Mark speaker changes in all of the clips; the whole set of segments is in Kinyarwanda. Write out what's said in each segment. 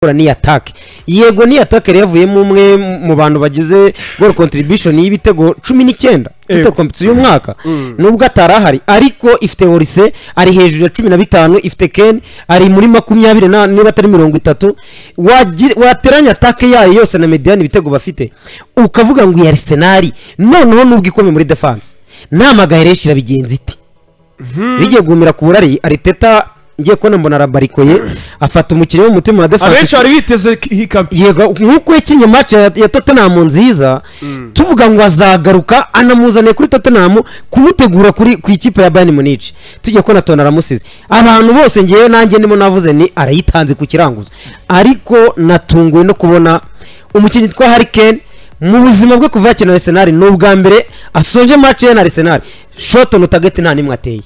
Speaker 1: ni attack yego ni attack yavuyemo umwe mu bantu bagize goal contribution y'ibitego 19 ite competition y'umwaka nubwo atarahari ariko ifite Horise ari hejuru ya 15 ifite Ken ari muri 20 niba atari 30 wateranya attack yayo yose na Mediane ibitego bafite ukavuga ngo ya Arsenal noneho nubwo ikomeye muri defense namagahereshira bigenzi iti bigiye gumira ku burari Arteta ngiye kona mbona rabarikoye afata umukire wo mutima na defense
Speaker 2: abenshi ari biteze hikapi
Speaker 1: yego nkuko yakinye match ya Tottenham nziza tuvuga ngo azagaruka anamuzane kuri Tottenham kumutegura kuri ku ikipe ya Bayern Munich tujye kona tona ramusize abantu bose ngiye nanjye ndimo navuze ni arayitanze ku kiranguzo ariko natunguwe no kubona umukinyi twa Harry Kane mu buzima bwe kuva cyane Arsenal n'ubwa mbere asoje match ya Arsenal shot on target nta nimwe ateye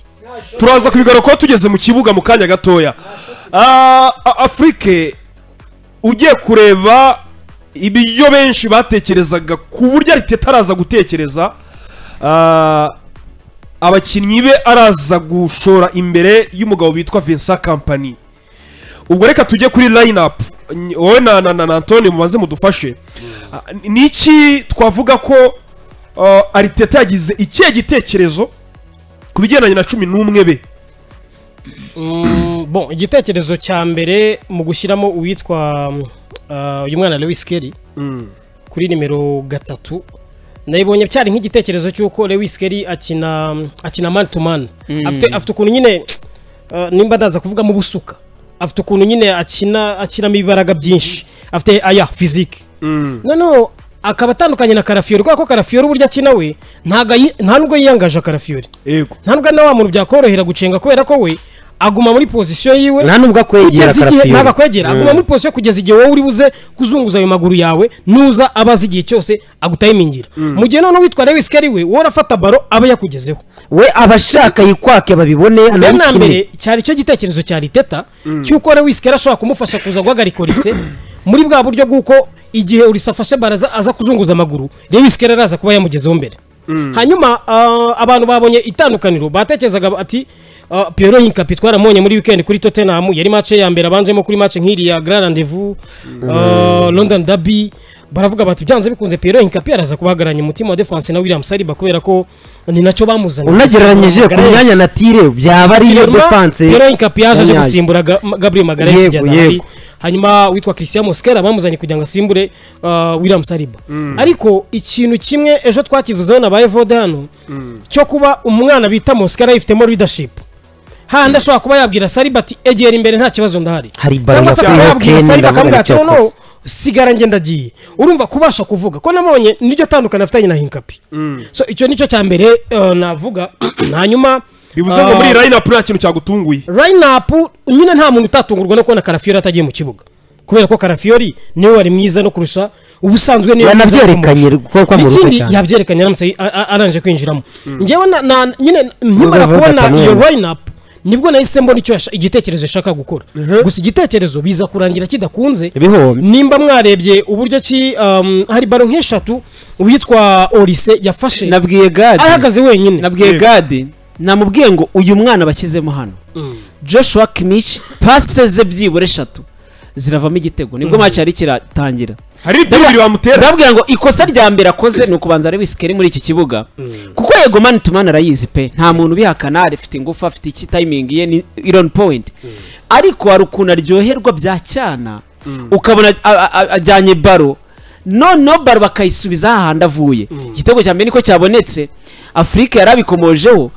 Speaker 2: turaza kubigara ko tugeze mu kibuga mu kanya gatoya Afrique ugiye kureba ibyo benshi batekerezaga ku buryo Arteta araza gutekereza abakinnyi be araza gushora imbere y'umugabo bitwa Vincent Kompany ubwo reka tujye kuri line up wowe na Antonio mubanze mudufashe niki twavuga ko Arteta yagize ikihe gitekerezo kubigendanye na 11 be
Speaker 3: bon igitekerezo cya mbere mu gushyiramo uwitwa uyu mwana Lewis Kelly kuri nimero 3 nayibonye cyari nk'igitekerezo cyuko Lewis Kelly akina man to man afite ukuntu nyine nimba ndaza kuvuga mu busuka afite ukuntu nyine akina mibaraga byinshi afite physique no akaba atandukanye na Karafiori kuko Karafiori burya akina we nta nubwo yiyangaje Karafiori
Speaker 2: yego
Speaker 3: nta nubwo na wa muntu byakorohera gucenga kubera ko we aguma muri position yiwe
Speaker 1: nta nubwo kwegera Karafiori
Speaker 3: ntaga kwegera aguma muri position kugeza igihe wowe uri buze kuzunguza ayo maguru yawe nuza abaza igihe cyose agutayimingira mu gihe none witwa Lewis Kelly we worafata baro aba yakugezeho
Speaker 1: we abashaka yikwake babibone
Speaker 3: anabikine cyari cyo gitekerezo cya Arteta cyuko Lewis Kelly ashobora kumufasha kuza guhagarika Horise muri bwa buryo bwuko igihe urisafashe baraza aza kuzunguza amaguru Lewis Kelly araza kuba yamugezeho mbere hanyuma abantu babonye itandukaniro batekerezaga ati Pierre Hincapié twaramonye muri weekend kuri Tottenham yari match ya mbere abanjemo kuri match nk'iri ya Grand Rendez-vous London Derby baravuga bati byanze bikunze Pierre Hincapié araza kubagaranya umutima wa defense na William Saliba kubera ko ni nacyo bamuzanye
Speaker 1: unagereranyije ku myanya na tire byaba ari iyo defense
Speaker 3: Pierre Hincapié yaje gusimbura Gabriel Magalhaes yari hanyuma witwa Christian Mosquera bamuzanye kugira ngo asimbure William Saliba ariko ikintu kimwe ejo twakivuzeho na Bayevode hano cyo kuba umwana bita Mosquera yifitemo leadership handa ashobora kuba yabwira Saliba ati egera imbere nta kibazo ndahari
Speaker 1: cyangwa se
Speaker 3: yabwira Saliba akamubwira ati no sigara ngenda giye urumva kubasha kuvuga ko nabonye niryo tandukana afitanye na Hincapié so icyo nicyo cya mbere navuga hanyuma
Speaker 2: bivuze ngo muri line up nta kintu cyagutunguye
Speaker 3: line up nyine nta muntu utatungurwa no kubona Karafiori atagiye mu kibuga kubera ko Karafiori niwe wari mwiza no kurusha ubusanzwe niwe
Speaker 1: yanavyerekanye kuko mu rugo cyane
Speaker 3: yabyerekanye naramutse aranje kwinjiramo ngewe nyine nkimara kubona iyo line up nibwo nahise mbona icyo igitekerezo yashaka gukora gusa igitekerezo biza kurangira kidakunze nimba mwarebye uburyo ki hari baro nk'eshatu witwa Horise yafashe
Speaker 1: nabwiye Gadi
Speaker 3: ahagaze wenyine
Speaker 1: nabwiye Gadi namubwiye ngo uyu mwana bashyizemo hano Joshua Kimmich paseze byibure 3 ziravamo igitego nibwo match yari kiratangira
Speaker 2: hari ibyo bamutera
Speaker 1: ndabwira ngo ikosa rya mbere akoze no kubanza Lewis Kelly muri iki kibuga kuko yego man to man arayizi pe nta muntu bihakana afite ingufu afite iki timing ye ni on point ariko hari ukuntu aryoherwa bya cyana ukabona ajyanye baro no baro bakayisubiza hahanda avuye igitego cya mbere niko cyabonetse Afrique yarabikomojeho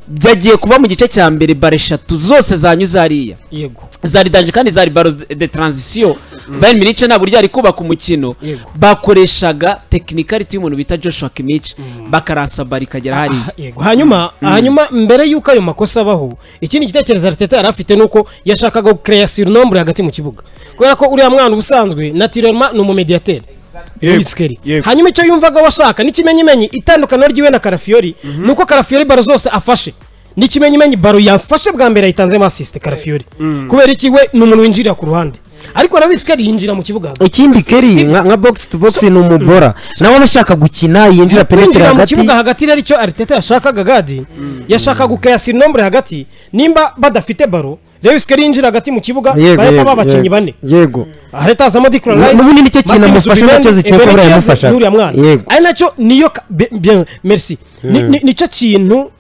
Speaker 1: byagiye kuba mu gice cya mbere bare 3 zose zanyuze hariya
Speaker 3: yego
Speaker 1: zari danje kandi zari baro de transition Bayern Munich na buryo ari kubaka umukino bakoreshaga technicality y'umuntu bita Joshua Kimmich bakaransa bari kagera hariya
Speaker 3: yego hanyuma mbere yuko ayo makosa abaho ikindi gitekerezo Arteta yarafite nuko yashakaga create surnombre hagati mu kibuga kubera ko uriya mwana ubusanzwe naturellement ni umumediateur Lewis Kelly hanyuma icyo yumvaga washaka n'ikimenyimenyi itandukano ryiwe na Karafiori nuko Karafiori baro zose afashe n'ikimenyimenyi baro yafashe bwa mbere ayitanze assist Karafiori kubera iki we n'umuntu winjira ku ruhande ariko Lewis Kelly yinjira mu kibuga
Speaker 1: ikindi Kelly nka box to box ni umubora nawe bashaka gukina yinjira penetre hagati
Speaker 3: mu kibuga hagati rero icyo Arteta yashakaga Gadi yashaka gukaya surnombre hagati nimba badafite baro Lewis Kelly yinjira hagati mu kibuga
Speaker 1: Yego,
Speaker 3: bareta
Speaker 1: yego,
Speaker 3: babakinnyi
Speaker 1: yego.
Speaker 3: bane
Speaker 1: yego
Speaker 3: hareta hazamo Declan Rice
Speaker 1: n'ubundi nicyo kintu amufasha nacyo Zinchenko buriya yamufasha
Speaker 3: n'uriya mwana
Speaker 1: yego
Speaker 3: ari nacyo niyo bien merci nicyo kintu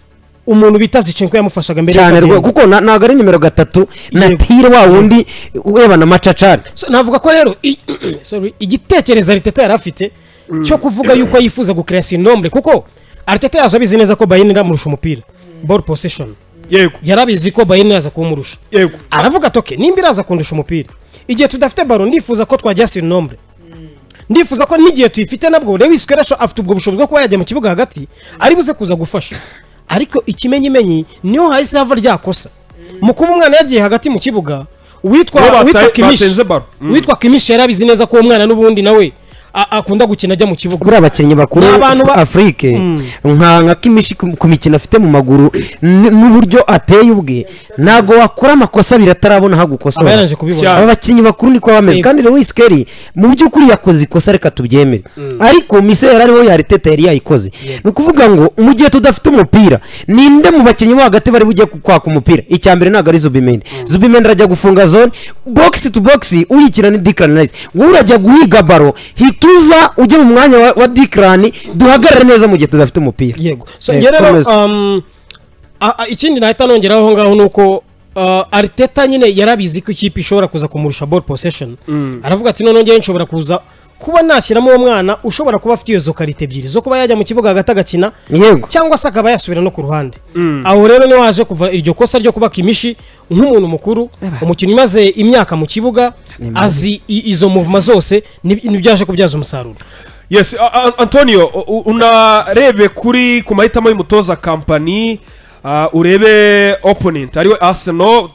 Speaker 3: umuntu bita Zinchenko yamufashaga mbere
Speaker 1: cyane rwo kuko ntago ari nimero 3 na tire wa wundi ureba na macacari
Speaker 3: navuga ko rero sorry igitekerezo Arteta yari afite cyo kuvuga yuko yifuza gukreation nombre kuko Arteta yazo abizi neza ko Bayern iramurusha umupira ball possession
Speaker 2: yego
Speaker 3: yarabizi ko Bayern yaza kumurusha
Speaker 2: yego
Speaker 3: aravuga toke nimba iraza kundusha umupira igihe tudafite ballon ndifuza ko twajya sur nombre ndifuza ko n'igihe tuyifite nabwo Lewis Kelly afite ubwo bushobozi bwo kuba yajya mu kibuga hagati ari buze kuza gufasha ariko ikimenyimenyi niho hahise hava ryakosa mu kuba umwana yagiye hagati mu kibuga witwa Kimmich yarabizi neza ko umwana n'ubundi nawe akunda gukina ajya mu kibuga
Speaker 1: kuri abakinnyi bakuru Afrique nka Kimmich ku mikino afite mu maguru n'uburyo ateye ubwe nago wakora amakosa biratarabona hagukosora aba bakinnyi bakuru niko bameze kandi Lewis Kelly mu by'ukuri yakoze ikosa reka tubyemere ariko mise yarariho ya Arteta yari yayikoze no kuvuga ngo mu gihe tudafite umupira ninde mu bakinnyi bo hagati bari bujye kwaka umupira icyambere nago ari Zubimendi arajya gufunga zone box to box uyikira ni Declan Rice wowe urajya guhiga baro tuza ujye mu mwanya wa Declan duhagarare neza mu gihe tudafite umupira
Speaker 3: yego so rero ikindi nahita nongeraho ngaho nuko Arteta nyine yarabizi ko ikipe ishobora kuza kumurusha ball possession aravuga ati none ngeye nshobora kuza kuba nashyiramo uwo mwana ushobora kuba afite iyo zo karite ebyiri zo kuba yajya mu kibuga hagati agakina cyangwa se akaba yasubira no ku ruhande aho rero niho waje kuva iryo kosa ryo kuba Kimmich nk'umuntu mukuru umukinnyi maze imyaka mu kibuga azi izo movement zose nibyaje kubyaza umusaruro.
Speaker 2: Yes, Antonio unarebe kuri ku mahitamo y'umutoza Company urebe opponent ariwe Arsenal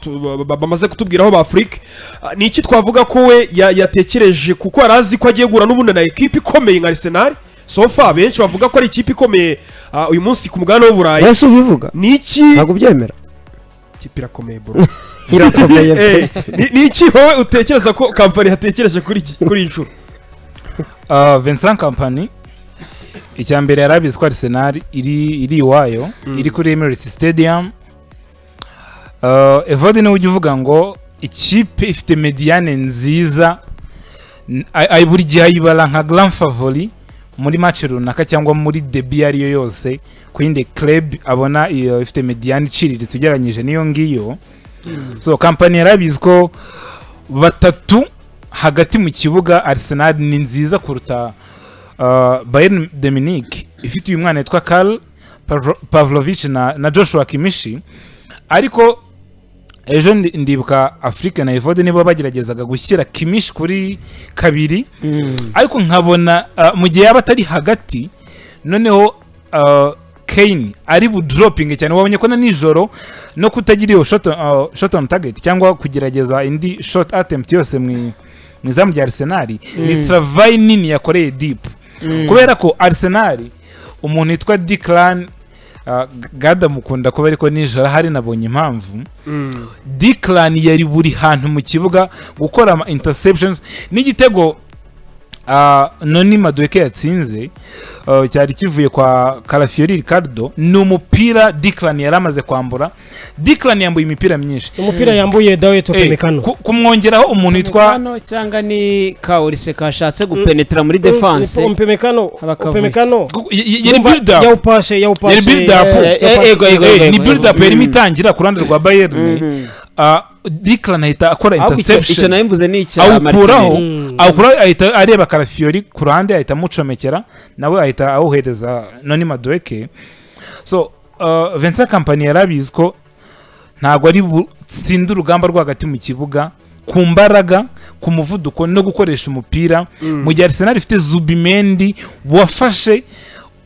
Speaker 2: bamaze kutubwiraho ba Afrique ni iki twavuga ko we yatekereje kuko arazi ko agiye gura n'ubundi na equipe ikomeye nka Arsenal so far benshi bavuga ko ari ikipe ikomeye uyu munsi ku mugabane w'Uburayi.
Speaker 1: Yesu bivuga
Speaker 2: niki
Speaker 1: ntago byemera
Speaker 2: ikipe irakomeye bro
Speaker 1: irakomeye
Speaker 2: niki wowe utekereza ko Company yatekereje kuri inshuro
Speaker 4: Vincent Company icyambere yarabizi ko Arsenal iri iwayo iri kuri Emirates Stadium Evode niwe ujya uvuga ngo ikipe ifite mediane nziza buri gihe ayibara nka grand favori muri match runaka cyangwa muri derby ariyo yose ku yindi club abona ifite mediane iciriritse ugereranyije niyo ngiyo so Company yarabizi ko batatu hagati mu kibuga Arsenal ni nziza kuruta Bayern Dominique ifite uyu mwana yitwa Karl Pavlovic na Joshua Kimmich ariko ejo ndibuka Afrique na Evode nibo bageragezaga gushyira Kimmich kuri kabiri ariko nkabona mu gihe yaba atari hagati noneho Kane ari bu dropping cyane wabonye ko na nijoro no kutagira iyo shot on target cyangwa kugerageza indi shot attempt yose mu izamu rya Arsenal ni travail nini yakoreye deep kubera ko Arsenal umuntu yitwa Declan Gada mukunda kuba ariko nijoro hari nabonye impamvu Declan yari buri hantu mu kibuga gukora ama interceptions n'igitego Noni Madueke yatsinze cyari kivuye kwa Calafiori Ricardo ni umupira Declan yaramaze kwambura Declan yambuye imipira myinshi
Speaker 3: umupira yambuye Dawe Topemekano
Speaker 4: kumwongeraho umuntu yitwa
Speaker 5: cyangwa ni Kaorise kashatse gupenetra muri defense
Speaker 3: Topemekano
Speaker 4: yari build up yari build up ni build up yari mitangira ku ruhande rwa Bayern Declan ahita akora interception
Speaker 5: icyo nayimvuze ni icya
Speaker 4: Martinelli ahita areba Calafiori ku ruhande ahita mucomekera nawe ahita awuhereza Noni Madueke so Vincent Company yarabizi ko ntago ari tsinda urugamba rwagati mu kibuga ku mbaraga ku muvuduko no gukoresha umupira mu gihe Arsenal ifite Zubimendi wafashe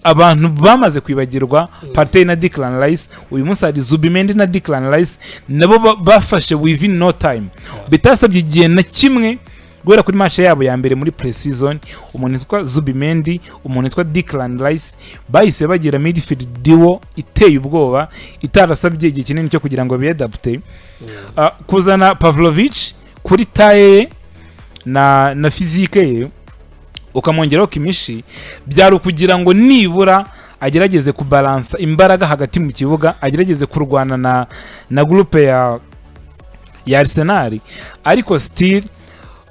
Speaker 4: abantu bamaze kwibagirwa Partey na Declan Rice uyu munsi ari Zubimendi na Declan Rice nabo bafashe within no time bitasabye igihe na kimwe guhera kuri match yabo ya mbere muri pre-season umuntu yitwa Zubimendi umuntu yitwa Declan Rice bahise bagira midfield duo iteye ubwoba itarasabye igihe kinini cyo kugira ngo biadapte kuzana Pavlovic kuri taye na physique ye ukamwongeraho Kimmich byari kugira ngo nibura agerageze kubalansa imbaraga hagati mu kibuga agerageze kurwana na groupe ya Arsenal ariko still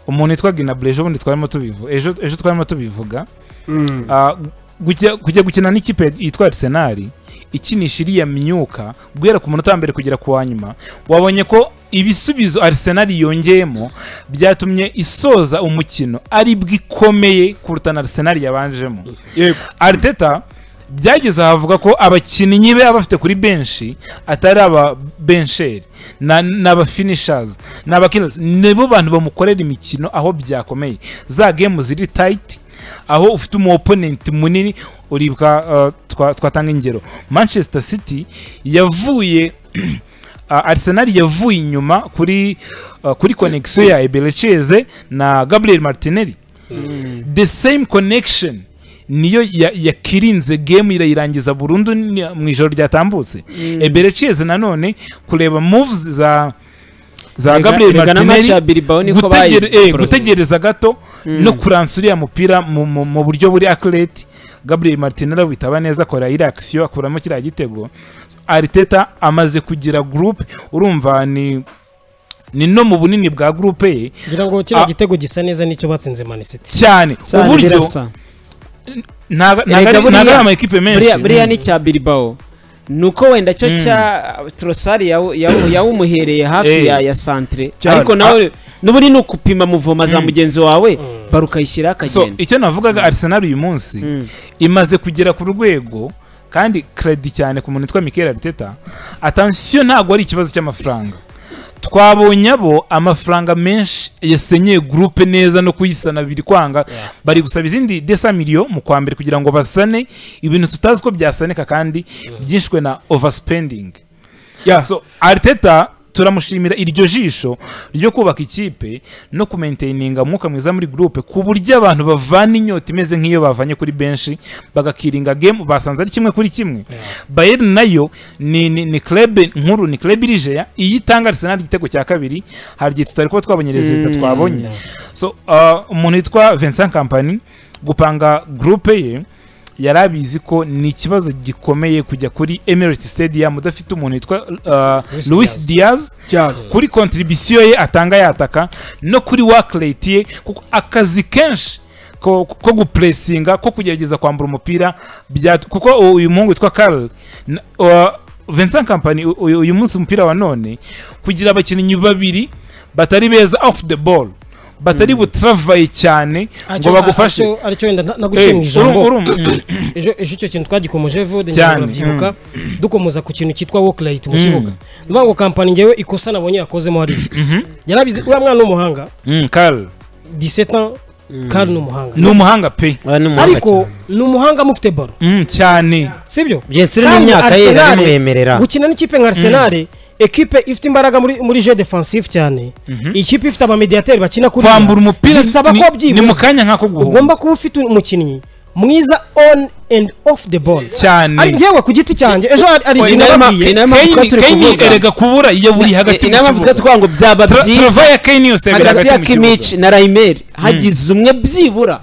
Speaker 4: umuntu witwa Gnabry ejo bundi twarimo tubivuga ejo twarimo tubivuga kujya gukina n'ikipe yitwa Arsenal ikinisha iriya myuka guhera ku munota wa mbere kugera ku wa nyuma wabonye ko ibisubizo Arsenal yongeyemo byatumye isoza umukino ari bwikomeye kuruta na Arsenal yabanjemo. Arteta byageze ahavuga ko abakinnyi be abafite kuri benshi atari aba bencheri n'aba finishers n'aba killers nibo bantu bamukorera imikino aho byakomeye za game ziri tight aho ufite umu opponent munini uribuka twatanga ingero Manchester City yavuye Arsenal yavuye inyuma kuri connection ya Eberechieze na Gabriel Martinelli the same connection niyo yakirinze game irayirangiza burundu mu ijoro ryatambutse. Eberechieze nanone kureba moves za Gabriel Martinelli gutegereza gato no kuransura ya mupira mu buryo buri accurate. Gabriel Martinelli witaba neza akora iri action akuramo kiriya gitego. Arteta amaze kugira group urumva ni no mu bunini bwa groupe ye
Speaker 3: ngira ngo kiriya gitego gisa neza nicyo batsinze Man City
Speaker 4: cyane uburyo ntago ama equipe menshi
Speaker 5: buriya ni cya Bilbao nuko wenda cyo cya Trossard yawumuhereye hafi ya centre ariko nawe nuburi nukupima muvoma za mugenzi wawe barukayishyira akagenda.
Speaker 4: So icyo navugaga Arsenal uyu munsi imaze kugera ku rwego kandi credit cyane ku muntu witwa Mikel Arteta. Attention ntago ari ikibazo cy'amafaranga twabonye abo amafaranga menshi yasenyeye groupe neza no kuyisana biri kwanga bari gusaba izindi 200 million mu kwa mbere kugira ngo basane ibintu tutazi ko byasaneka kandi byinshwe na overspending. So Arteta turamushimira iryo jisho ryo kubaka ikipe no kumaintaininga umwuka mwiza muri groupe ku buryo abantu bavana inyota imeze nk'iyo bavanye kuri benshi bagakiringa game basanze ari kimwe kuri kimwe. Bayern nayo ni club nkuru ni club irijeya iyitanga Arsenal igitego cya kabiri hari gihe tutari ko twabonye resultat twabonye. So umuntu witwa Vincent Kompany gupanga groupe ye yarabizi ko ni ikibazo gikomeye kujya kuri Emirates Stadium udafite umuntu witwa Luis Diaz kuri contribution ye atanga yataka no kuri work rate ye kuko akazi kenshi ko gupressinga ko kugerageza kwambura umupira kuko uyu muhungu witwa Karl Vincent Kompany uyu munsi umupira wa none kugira abakinnyi babiri batari beza off the ball batari butravaye cyane ngo bagufashe
Speaker 3: aricyo wenda naguciye ijambo ejo icyo kintu twagikomoje vode nyabyibuka dukomoza ku kintu cyitwa work rate mu kibuga ngo Kompany ngewe ikosa nabonye yakozemo hari yarabize uriya mwana w'umuhanga
Speaker 4: Karl
Speaker 3: 17 ans Karl
Speaker 4: n'umuhanga pe
Speaker 3: ariko n'umuhanga mufite baro
Speaker 4: cyane
Speaker 3: sibyo
Speaker 1: byensire n'imyaka ye yaramwemerera
Speaker 3: gukina n'ikipe nka Arsenal equipe ifite imbaraga muri jeu defensif cyane ikipe ifite aba mediateur bakina kuri
Speaker 4: kwambura umupira
Speaker 3: bisaba ko byibuze
Speaker 4: ni mukanya nkako guhunga
Speaker 3: ugomba kuba ufite umukinnyi mwiza on and off the ball
Speaker 4: cyane
Speaker 3: ari ngewe ku giti cyanjye ejo ari
Speaker 4: Kane erega kubura iyo buri hagati
Speaker 5: mu kibuga twango byaba byiza
Speaker 4: ya Kane yose
Speaker 5: hagati ya Kimmich na Reimer hagize umwe byibura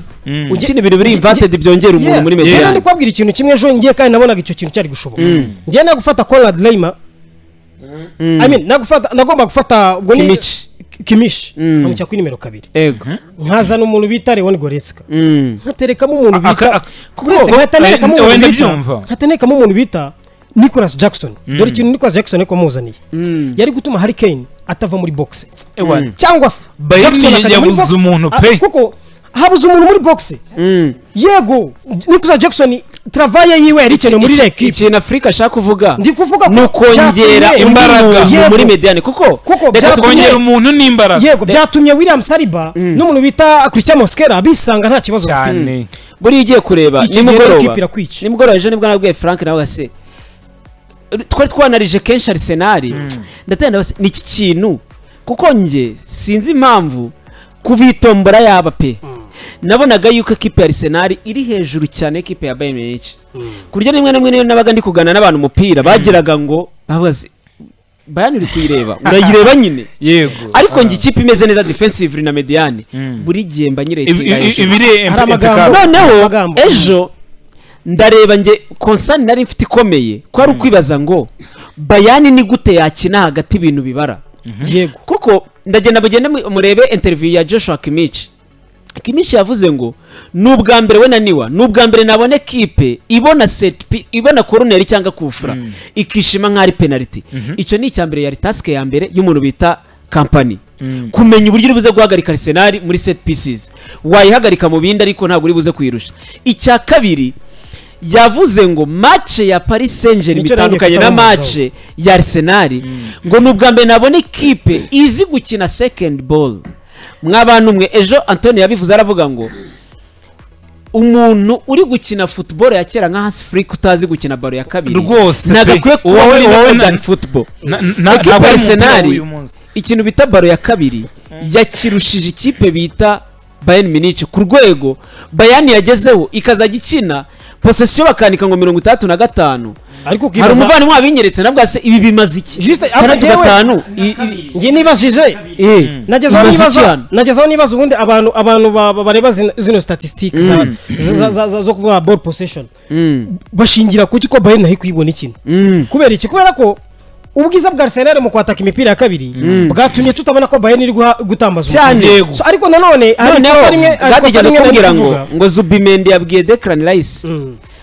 Speaker 5: ukina ibintu biri invented byongera umuntu muri media
Speaker 3: ndi kwabwira ikintu kimwe ejo ngiye kandi nabonaga icyo kintu cyari gushoboka ngiye nagufata Konrad Laimer I mean nagomba gufata ubwo ni Kimmich amucya kuri nimero 2
Speaker 5: ego
Speaker 3: nkazana umuntu bita Leon Goretzka nkaterekamo umuntu bita nkaterekamo umuntu bita Nicolas Jackson dore ikintu Nicolas Jackson ko muzaniye yari gutuma Harry Kane atava muri box cyangwa se
Speaker 4: Jackson yabuze umuntu pe
Speaker 3: kuko habuze umuntu muri box yego Nicolas Jackson travaye yiwe yarikene muri equipe
Speaker 5: ikintu Afrika ashaka kuvuga
Speaker 3: ndi kuvuga
Speaker 5: no kongera imbaraga muri mediane kuko
Speaker 4: byatwongera umuntu n'imbaraga
Speaker 3: yego byatumye William Saliba n'umuntu bita Christian Mosquera bisanga nta kibazo
Speaker 4: cyane
Speaker 5: buri igiye kureba nimugoroba ejo nibwo nabwiye Frank nawe gase twari twanarije kenshi Arsenal ndatenda base ni iki kintu kuko nge sinzi impamvu kubitombora yaba pe nabonaga yuko equipe ya Arsenal iri hejuru cyane equipe ya Bayern Munich kuryo nimwe namwe niyo nabaga ndi kugana n'abantu umupira bagiraga ngo babaze Bayern uri kuyireba urayireba nyine
Speaker 4: yego
Speaker 5: ariko ngi ikipe imeze neza defensively na mediane buri gihe mba nyiretinga
Speaker 4: ibiri
Speaker 5: noneho ejo ndareba nge concern nari mfite ikomeye ko ari ukwibaza ngo Bayern ni gute yakina hagati ibintu bibara
Speaker 3: yego
Speaker 5: kuko ndagenda mugende murebe interview ya Joshua Kimmich yavuze ngo nubwa mbere we naniwa nubwa mbere nabone kipe ibona corner cyangwa kufura ikishima nk'ari penalty icyo ni icyambere yari task ya mbere y'umuntu bita company kumenya uburyo uri buze guhagarika Arsenal muri set pieces wayihagarika mu bindi ariko ntabwo uri buze kuyirusha icya kabiri yavuze ngo match ya Paris Saint-Germain bitandukanye na match ya Arsenal ngo nubwa mbere nabone kipe izi gukina second ball mw'abantu mwe ejo Anthony yabivuze aravuga ngo umuntu uri gukina football ya kera nka Hans Flick utazi gukina baro ya kabiri
Speaker 4: rwose
Speaker 5: nagakwiye kuba muri modern football ntabwo Arsenal ikintu bita baro ya kabiri yakirushije ikipe bita Bayern Munich ku rwego Bayern yagezeho ikazajya ikina possession bakanika ngo 35
Speaker 3: ariko
Speaker 5: hari umuvandimwe wabinyeretse nabwo se ibi bimaze iki
Speaker 3: juste
Speaker 5: 5
Speaker 3: nge nibashije nagezaho nibaza ubundi abantu bareba zino statistics zo kuvuga ball possession bashingira kuki ko Bayern nahi kwibona ikintu kubera iki kubera ko ubwiza bwa Arsenal mu kwataka imipira ya kabiri bwatumye tutabona ko Bayern iri gutambaza
Speaker 5: cyane
Speaker 3: ariko nanone
Speaker 5: gatigeze kumbwira ngo Zubimendi yabwiye Declan Rice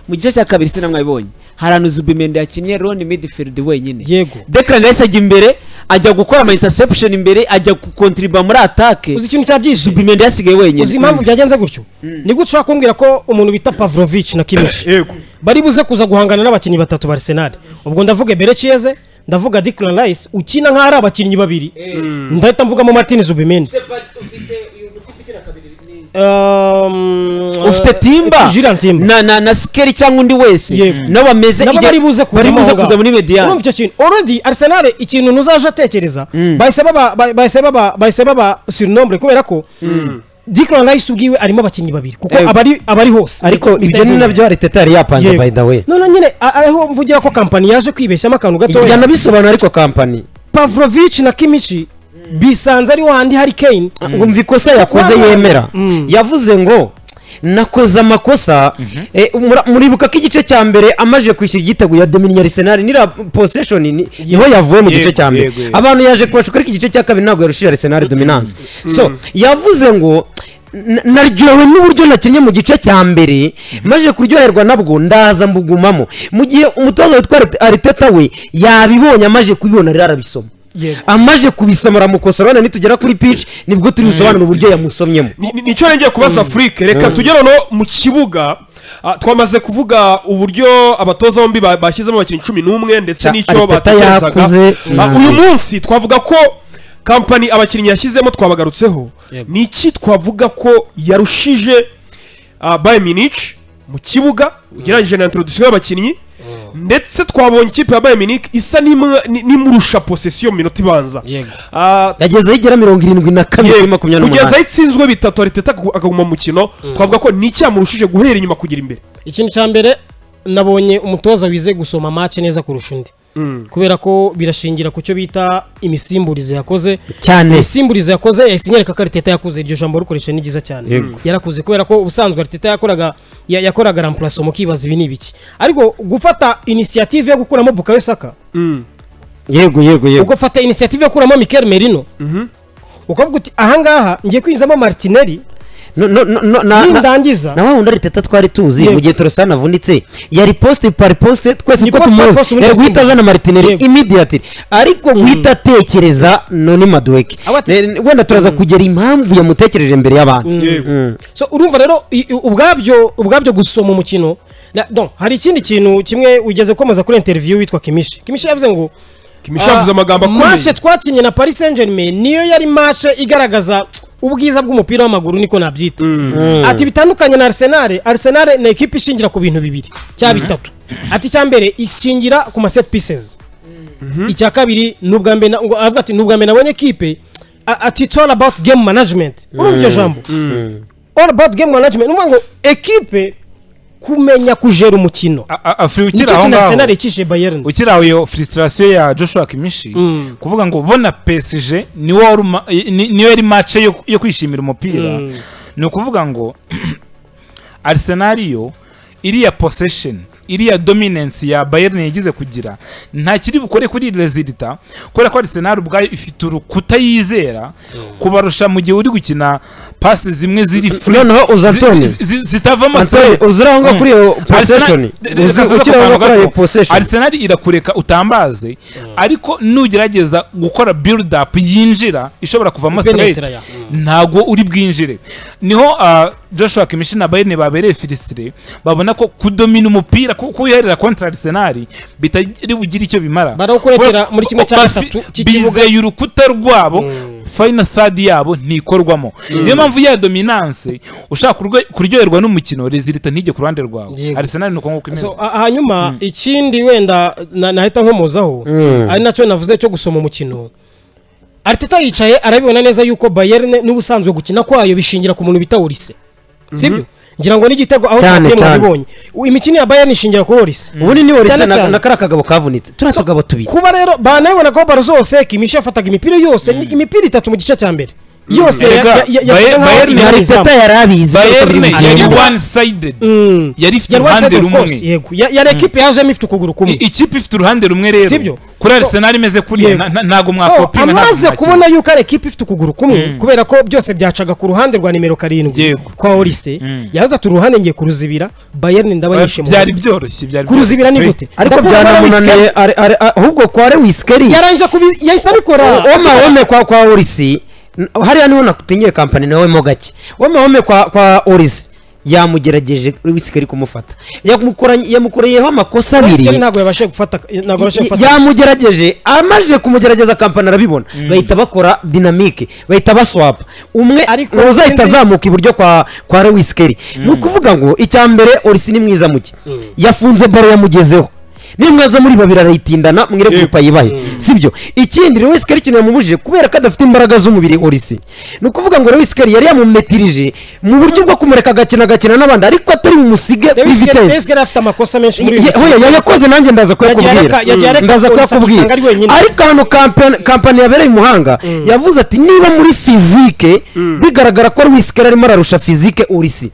Speaker 5: mu gice cya kabiri sinamwabibonye haranu Zubimendi yakinye Ron midfield wenyine
Speaker 3: yego
Speaker 5: Declan Rice ajya imbere ajya gukora ama interception imbere ajya gukontriba muri attaque
Speaker 3: uzi ikintu cyabyije
Speaker 5: Zubimendi yasigaye wenyine
Speaker 3: uzi impamvu byagenze gutyo ni gutyo ushaka kumbwira ko umuntu bita Pavlovic na Kimmich
Speaker 2: yego
Speaker 3: bari buze kuza guhangana n'abakinnyi batatu ba Arsenal ubwo ndavuga Berechieze ndavuga Declan Rice ukina nk'ari abakinnyi babiri ndahita mvugamo Martin Zubimendi
Speaker 5: ufite Timba na Skeri cyangwa undi wese n'abameze
Speaker 3: bari buze
Speaker 5: kuza muri median
Speaker 3: urumva icyo kintu already Arsenal ikintu nuzaje atekereza bahise baba surnombre kubera ko Declan Rice ubwiwe arimo abakinnyi babiri kuko abari hose
Speaker 1: ariko ibyo ni nabyo Arteta yari yapanze by the way
Speaker 3: none nyine aho mvugira ko company yaje kwibeshyamo akantu gato
Speaker 1: yanabisobanura ariko company
Speaker 3: Pavlovic na Kimmich bisanze ari wandi hari Kane
Speaker 1: ngo mva ikosa yakoze yemera yavuze ngo nakoze amakosa muribuka ko igice cya mbere amaje kwishyura igitego ya Dominion Arsenal nira possession niho yavuye mu gice cya mbere abantu yaje kubashuka ariko igice cya kabiri ntabwo yarushije Arsenal dominance so yavuze ngo naryohewe n'uburyo nakinnye mu gice cya mbere maje kuryoherwa nabwo ndaza mbugumamo mu gihe umutoza witwa Arteta we yabibonye amaje kubibona rero arabisoma amaje kubisomera mukosora nitugera kuri pitch nibwo turi busobanura uburyo yamusomyemo
Speaker 2: nicyo ngiye kubaza Afrique reka tugere no mu kibuga twamaze kuvuga uburyo abatoza bombi bashyizemo abakinnyi 11 ndetse n'icyo batekerezaga uyu munsi twavuga ko company abakinnyi yashyizemo twabagarutseho niki twavuga ko yarushije Bayern Munich mu kibuga ugereranyije na introduction y'abakinnyi ndetse twabonye ikipe ya Bayern Munich isa n'imurusha possession minota ibanza
Speaker 1: yagezeho igera 72
Speaker 2: kugeza itsinzwe bitatu Arteta akaguma mu mukino twavuga ko niki yamurushije guhera inyuma kugira imbere
Speaker 3: ikintu cya mbere nabonye umutoza wize gusoma match neza kurusha undi kubera ko birashingira ku cyo bita imisimburize yakoze
Speaker 1: cyane
Speaker 3: imisimburize yakoze yasinyereka ko Arteta yakoze iryo jambo rukoresha ni giza cyane yarakuze kubera ko ubusanzwe Arteta yakoraga remplace mu kibaza ibi nibiki ariko gufata initiative yo gukuramo Bukayo Saka
Speaker 1: yego
Speaker 3: ugafata initiative yo gukuramo Mikel Merino ukavuga uti ahangaha ngiye kwinzamo Martinelli
Speaker 1: na wundi Arteta twari tuzi mu gihe Trossard avunitse yari poste par poste twese ko tumuzi yari guhita azana Martinelli immediately ariko guhita atekereza none Madueke wenda turaza kugera impamvu yamutekereje imbere y'abantu
Speaker 3: so urumva rero ubwabyo gusoma umukino hari ikindi kintu kimwe ugeze komaza kuri interview witwa Kimmich yavuze ngo
Speaker 2: yavuze amagambo akomeye
Speaker 3: match twakinye na Paris Saint-Germain niyo yari match igaragaza ubwiza bw'umupira w'amaguru niko nabyita ati bitandukanye na Arsenal na equipe ishingira ku bintu bibiri cya bitatu ati cya mbere ishingira ku ma set pieces icya kabiri nubwa mbere ngo avuga ati nubwa mbere nabonye equipe ati it's all about game management urumva jambo all about game management ngo equipe kumenya kujera umukino
Speaker 4: ukiraho iyo frustration ya Joshua Kimmich kuvuga ngo bona PSG niyo yari match yo kwishimira umupira ni ukuvuga ngo Arsenal yo iriya possession iriya dominance ya Bayern yagize kugira nta kiri bukore kuri resulta kubera ko Arsenal ubwayo ifite urukuta yizera kubarusha mu gihe uri gukina passes zimwe ziri free
Speaker 1: noneho uzatone
Speaker 4: zitavamo
Speaker 1: uzuraho ngo kuri iyo possession
Speaker 4: Arsenal irakureka utambaze ariko nugerageza gukora build up yinjira ishobora kuvamo threat ntago uri bwinjire niho Joshua Kimmich na Bayern babereye Filistre babona ko kudomina umupira kuyiherera kontra Arsenal bitari bugira icyo bimara
Speaker 3: barawukurekera muri kimwe cya gatatu
Speaker 4: cy'ikibuga bizeye urukuta rwabo final third yabo ntikorwamo niyo mpamvu ya dominance ushaka kuryoherwa n'umukino resulta ntijye ku ruhande rwawe Arsenal nuko nko kimeze
Speaker 3: hanyuma ikindi wenda nahita nkomozaho ari nacyo navuze cyo gusoma umukino Arteta yicaye arabibona neza yuko Bayern n'ubusanzwe gukina kwayo bishingira ku muntu bita Olise sibyo ngira ngo n'igitego aho twabibonye imikino ya Bayern ishingira ku Olise
Speaker 1: ubundi ni Olise na karakagabo kavunitse turatugabo tubiri
Speaker 3: kuba rero banabona ko baro zose Kimmich yafataga imipira yose imipira itatu mu gice cya mbere yose
Speaker 1: Bayern Arteta yarabizi
Speaker 4: Bayern yari one sided yari ifite uruhande rumwe
Speaker 3: yari equipe yaje ifite ukuguru kumwe
Speaker 4: ikipe ifite uruhande rumwe rero kuri Arsenal imeze kuri ntago mwakopinga
Speaker 3: amaze kubona yuko ari equipe ifite ukuguru kumwe kubera ko byose byacaga ku ruhande rwa nimero 7 kwa Olise yaza tu ruhande ngiye kuruzibira Bayern ndabanyishe mu
Speaker 4: byari byoroshye byari
Speaker 3: kuruzibira ni gute
Speaker 1: ariko byanamunaniye ahubwo kwa Wiskeri
Speaker 3: yaranje yahise abikora
Speaker 1: wome kwa Olise hariya niho nakutingiye kampani nawe mo gake wome kwa Olise yamugerageje Wiskeri kumufata yamukoreyeho amakosa abiri
Speaker 3: ntago yabashe gufata
Speaker 1: yamugerageje amaje kumugerageza kampani arabibona bahita bakora dynamique bahita baswap umwe uzahita azamuka iburyo kwa Wiskeri ni ukuvuga ngo icyambere Olise ni mwiza muke yafunze baro yamugezeho nimwaza muri babiri arayitindana mwire gupa yibahe sibyo ikindi Wiskeri kintu yamubujije kubera ko adafite imbaraga z'umubiri Olise ni ukuvuga ngo Wiskeri yari yamumetirije mu buryo bwo kumureka gakina n'abandi ariko atari umusige
Speaker 3: Wiskeri afite amakosa menshi muri
Speaker 1: yakoze nanjye ndaza kuyakubwira ariko hano kampani yabereye umuhanga yavuze ati niba muri fizike bigaragara ko Wiskeri arimo ararusha fizike Olise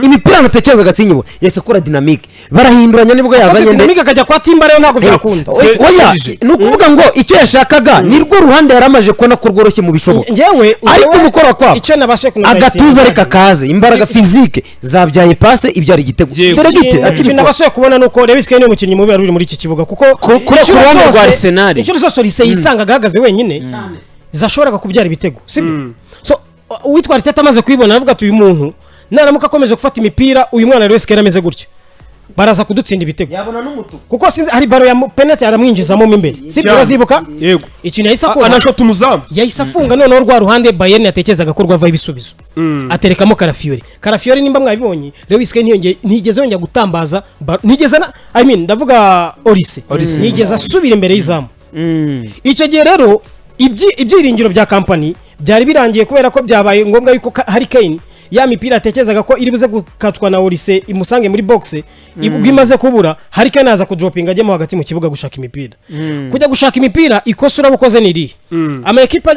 Speaker 1: imipira natekereza gasinyibo yese kora dynamique barahinduranya nibwo yazanye
Speaker 3: dynamique akajya kwa Timba rero ntago byakunda
Speaker 1: oya ni ukuvuga ngo icyo yashakaga nirwo ruhande yaramaje ko nako rworoshye mu bishoboka ariko umukoro kwa
Speaker 3: icyo nabashe kunumva
Speaker 1: agatuza reka kaze imbaraga physique zabyaye passe ibyari igitego dore gite
Speaker 3: akiri nabashe kubona nuko Wiskeri ni umukinnyi mubi ari muri iki kibuga kuko
Speaker 5: kuri ruhande rwa Arsenal
Speaker 3: icyo zose Olise yisanga gahagaze wenyine zashoboraga kubyara ibitego sibyo so uwitwa Arteta amaze kwibona avuga ati uyu muntu naramuka akomeje gufata imipira uyu mwana Wiskeri ameze gutyo baraza kudutsinda ibitego
Speaker 1: yabona n'umutuku
Speaker 3: kuko sinzi hari baro ya penalty aramwinjizamo mo imbere sibyo urazibuka
Speaker 2: yego
Speaker 3: ikintu yahise akora
Speaker 2: anashota umuzamu
Speaker 3: yahise afunga noneho rwa ruhande Bayern yatekerezaga ko rwava ibisubizo aterekamo Karafiori nimba mwabibonye Wiskeri ntigeze yongera gutambaza ntigeze ndavuga Olise ntigeze asubira imbere y'izamu icyo gihe rero ibyiringiro bya kampani byari birangiye kubera ko byabaye ngombwa yuko Harry Kane ya mipira atekerezaga ko iri buze gukatwa na Olise imusange muri box imaze kubura Harry Kane aza kudropinga ajyemo hagati mu kibuga gushaka imipira kujya gushaka imipira ikosa urabukoze niri ama equipe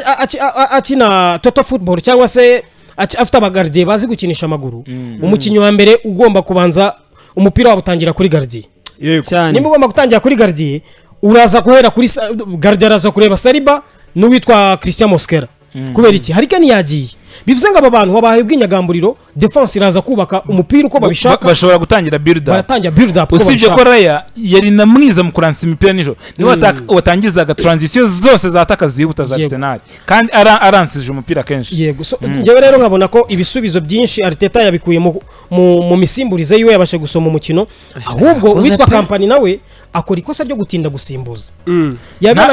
Speaker 3: akina Toto football cyangwa se afite abagardier bazi gukinisha amaguru umukinnyi wa mbere ugomba kubanza umupira wabutangira kuri gardier nimba ugomba gutangira kuri gardier uraza guhera kuri gardier araza kureba Saliba n'uwitwa Christian Mosquera kubera iki Harry Kane yagiye bivuze ngo aba bantu babaye ubwinyagamburiro defense iraza kubaka umupira uko babishaka
Speaker 4: bashobora gutangira build up
Speaker 3: baratangira build up
Speaker 4: usibye ko Raya yari namwiza mu kuransa imipira nijoro ni watangizaga transition zose zataka zihuta za Arsenal kandi aransije umupira kenshi
Speaker 3: yego so ngewe rero nkabona ko ibisubizo byinshi Arteta yabikuye mu misimburize yiwe yabashe gusoma umukino ahubwo witwa kampani nawe akora ikosa ryo gutinda gusimbuza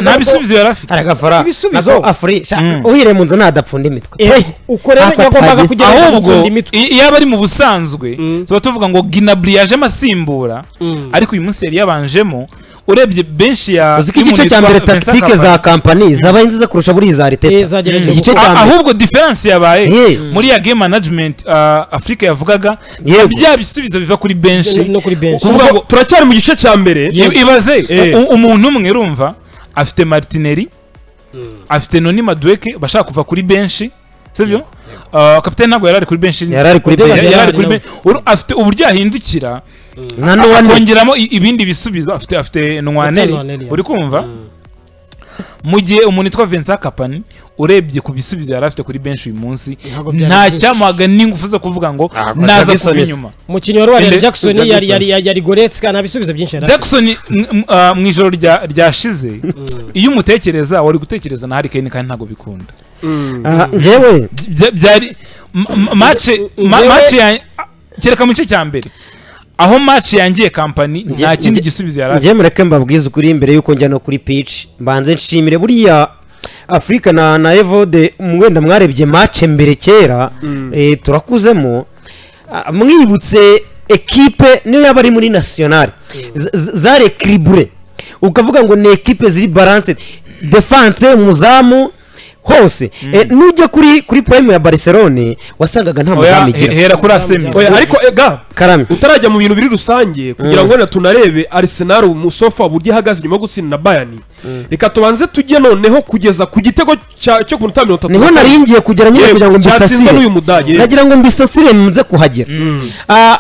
Speaker 4: nta bisubizo yari afite
Speaker 1: aragafara
Speaker 3: ibisubizo
Speaker 1: afuri uhire mu nzu nadapfunda imitwe
Speaker 3: uko rero yagombaga kugera
Speaker 4: ahubwo iyo aba ari mu busanzwe tuba tuvuga ngo Gnabry yaje amasimbura ariko uyu munsi yari yabanjemo urebye benshi ya
Speaker 1: uziki igice cya mbere tactique za kampani zabaye nziza kurusha buri za Arteta
Speaker 4: ahubwo difference yabaye muri ya game management Afrika yavugaga bya bisubizo biva kuri benshi
Speaker 2: kuvuga ngo turacyari mu gice cya mbere
Speaker 4: ibaze umuntu umwe urumva afite Martinelli afite Noni Madueke bashaka kuva kuri benshi sibyo kapiteni ntabwo yari ari kuri benshi
Speaker 1: Yari ari kuri benshi.
Speaker 4: yari ari kuri benshi afite uburyo yahindukira akongeramo ibindi bisubizo afite Nwaneri uri kumva mu gihe umuntu witwa Vincent Kompany urebye ku bisubizo yari afite kuri benshi uyu munsi nta cyamaga n'ingufu zo kuvuga ngo naza kuva inyuma
Speaker 3: umukinnyi wari Jackson yari Goretzka nta bisubizo byinshi yari
Speaker 4: Jackson mu ijoro ryashize iyo umutekereza wari gutekereza na Harry Kane kandi ntabwo bikunda
Speaker 1: njyewe
Speaker 4: byari match kereka mu gice cya mbere aho match yangiye Kompany nta kindi gisubizo yari
Speaker 1: njye mureke mbabwize ukuri imbere yuko njya no kuri pitch mbanze nshimire buriya Afrika na Evode mwenda mwarebye match mbere kera turakuzemo mwibutse equipe niyo yaba ari muri national zare equilibre ukavuga ngo ni equipe ziri balanced defense umuzamu hose nujya kuri prime ya Barcelona wasangaga nta muzamu igira
Speaker 4: hera kuri Asemi
Speaker 2: ariko
Speaker 1: Karame
Speaker 2: utarajya mu bintu biri rusange kugira ngo tunarebe Arsenal umusofa buryo ihagaze nyuma yo gutsinda na Bayern reka tubanze tujye noneho kugeza ku gitego cyo ku minota 30
Speaker 1: niho naringiye kugera nyine kugira ngo mbisasire nagira ngo mbisasire munze kuhagera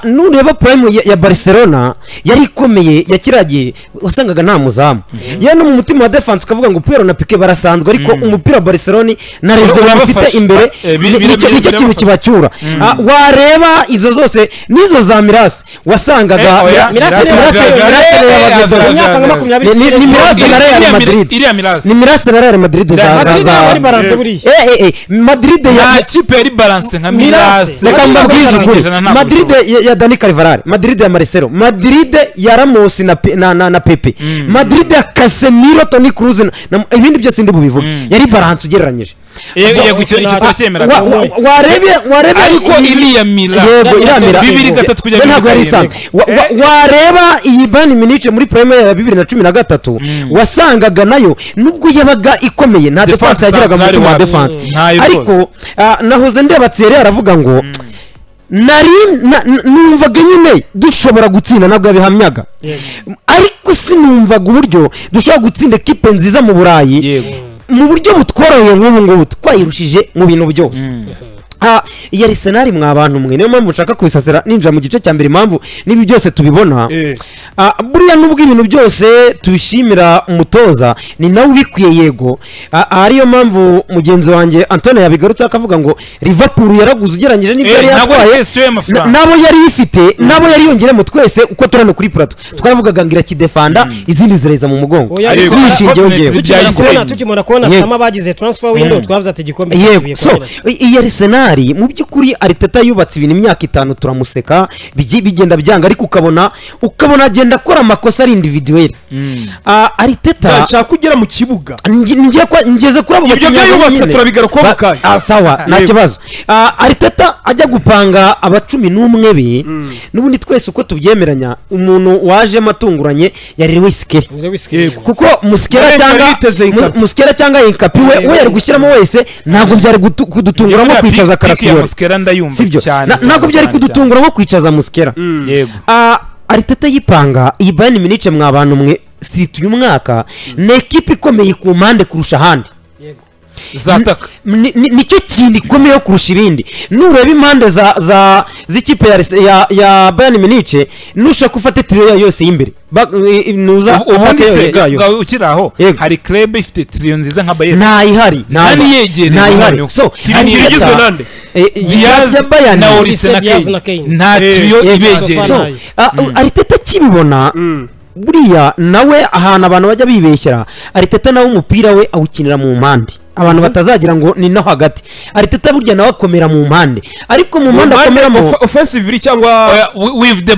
Speaker 1: nureba prime ya Barcelona yari ikomeye yakiragiye wasangaga nta muzamu yewe no mu mutima wa defense ukavuga ngo Pedro na Pique barasanzwe ariko umupira wa Barcelona na reserve bafite imbere nicyo kintu kibacyura wareba izo zose nizo za Miras wasangaga Miras na Real Madrid ni Miras na Real Madrid
Speaker 3: bari balance buri
Speaker 1: Madrid
Speaker 4: ya kipe yari balance nka Miras
Speaker 1: Madrid ya Dani Carvajal Madrid ya Marcelo Madrid ya Ramos na Pepe Madrid ya Casemiro Toni Kroos ibindi byose ndi bubivuga yari balance ugereranyije
Speaker 4: yego icyo cyemera
Speaker 1: warebe
Speaker 4: ariko iriya Milan
Speaker 1: yego iriya Milan
Speaker 4: 2-3 kujya
Speaker 1: wareba iyi Bayern Munich muri Premier ya 2013 wasangaga nayo nubwo yabaga ikomeye nta defense yagiraga mu mutima wa defense ariko nahoze ndeba Thierry aravuga ngo numvaga nyine dushobora gutsinda nabwo yabihamyaga ariko sinumvaga uburyo dushobora gutsinda equipe nziza mu Burayi mu buryo butworoheye nk'ubu ngubu twayirushije mu bintu byose iya Arsenal mwa bantu mwe niyo mpamvu nshaka kubisasira ninjira mu gice cya mbere impamvu nibi byose tubibona buriya nubwo ibintu byose tubishimira umutoza ni nawe ubikwiye yego ariyo mpamvu mugenzi wanjye Antonio yabigarutse akavuga ngo Liverpool yaraguze ugereranyije n'ibyo yari yatwaye nabo yari ifite nabo yari yongeremo twese uko turano kuri plateau twaravugaga ngira kidefanda izindi zireza mu mugongo twishingiye ngewe
Speaker 3: tukimona kubona sama bagize transfer window twavuze ati gikombe
Speaker 1: yego so iya Arsenal mu by'ukuri Arteta yubatse ibintu imyaka 5 turamuseka bigenda byanga ariko ukabona agenda akora amakosa ari individuel Arteta
Speaker 2: nshaka kugera mu kibuga
Speaker 1: ngeze kuri abo
Speaker 2: bakinnyi bose turabigaruka bakaya
Speaker 1: sawa nta kibazo Arteta ajya gupanga aba 11 be n'ubundi twese uko tubyemeranya umuntu waje amatunguranye yari Lewis Skelly kuko Muskera cyangwa Inkapi we yari gushyiramo wese ntabwo byari kudutunguramo kwicaza Karafiori ntabwo byari kudutunguramo kwicaza Muskera
Speaker 4: yego
Speaker 1: Arteta yipanga iyi Bayern Munich mwa bantu mwe si uyu mwaka ni equipe ikomeye ku mpande kurusha ahandi
Speaker 4: zataka
Speaker 1: nicyo kintu ikomeye kurusha ibindi nureba impande z'ikipe ya Bayern Munich nushaka ufate trio yose y'imbere nuza
Speaker 4: ubundi se ukiraho hari club ifite trio nziza nka Bayern
Speaker 1: ntayihari ntayihari so
Speaker 2: igizwe nande
Speaker 4: Diaz na Olise na Kane nta trio ibegeye
Speaker 1: so Arteta kibibona buriya nawe ahantu abantu bajya bibeshyera Arteta nawe umupira we awukinira mu mpande abantu batazagira ngo ni no hagati Arteta burya nawe akomera mu mpande ariko mu mpande akomera mu
Speaker 2: offensive cyangwa
Speaker 4: with the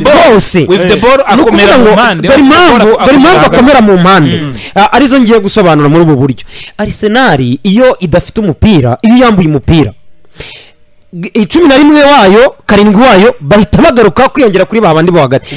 Speaker 4: ball akomera mu mpande
Speaker 1: bari impamvu akomera mu mpande arizo ngiye gusobanura muri ubu buryo Arsenal iyo idafite umupira iyo yambuye umupira 11 wayo 7 wayo bahita bagaruka kwiyongera kuri babandi bo hagati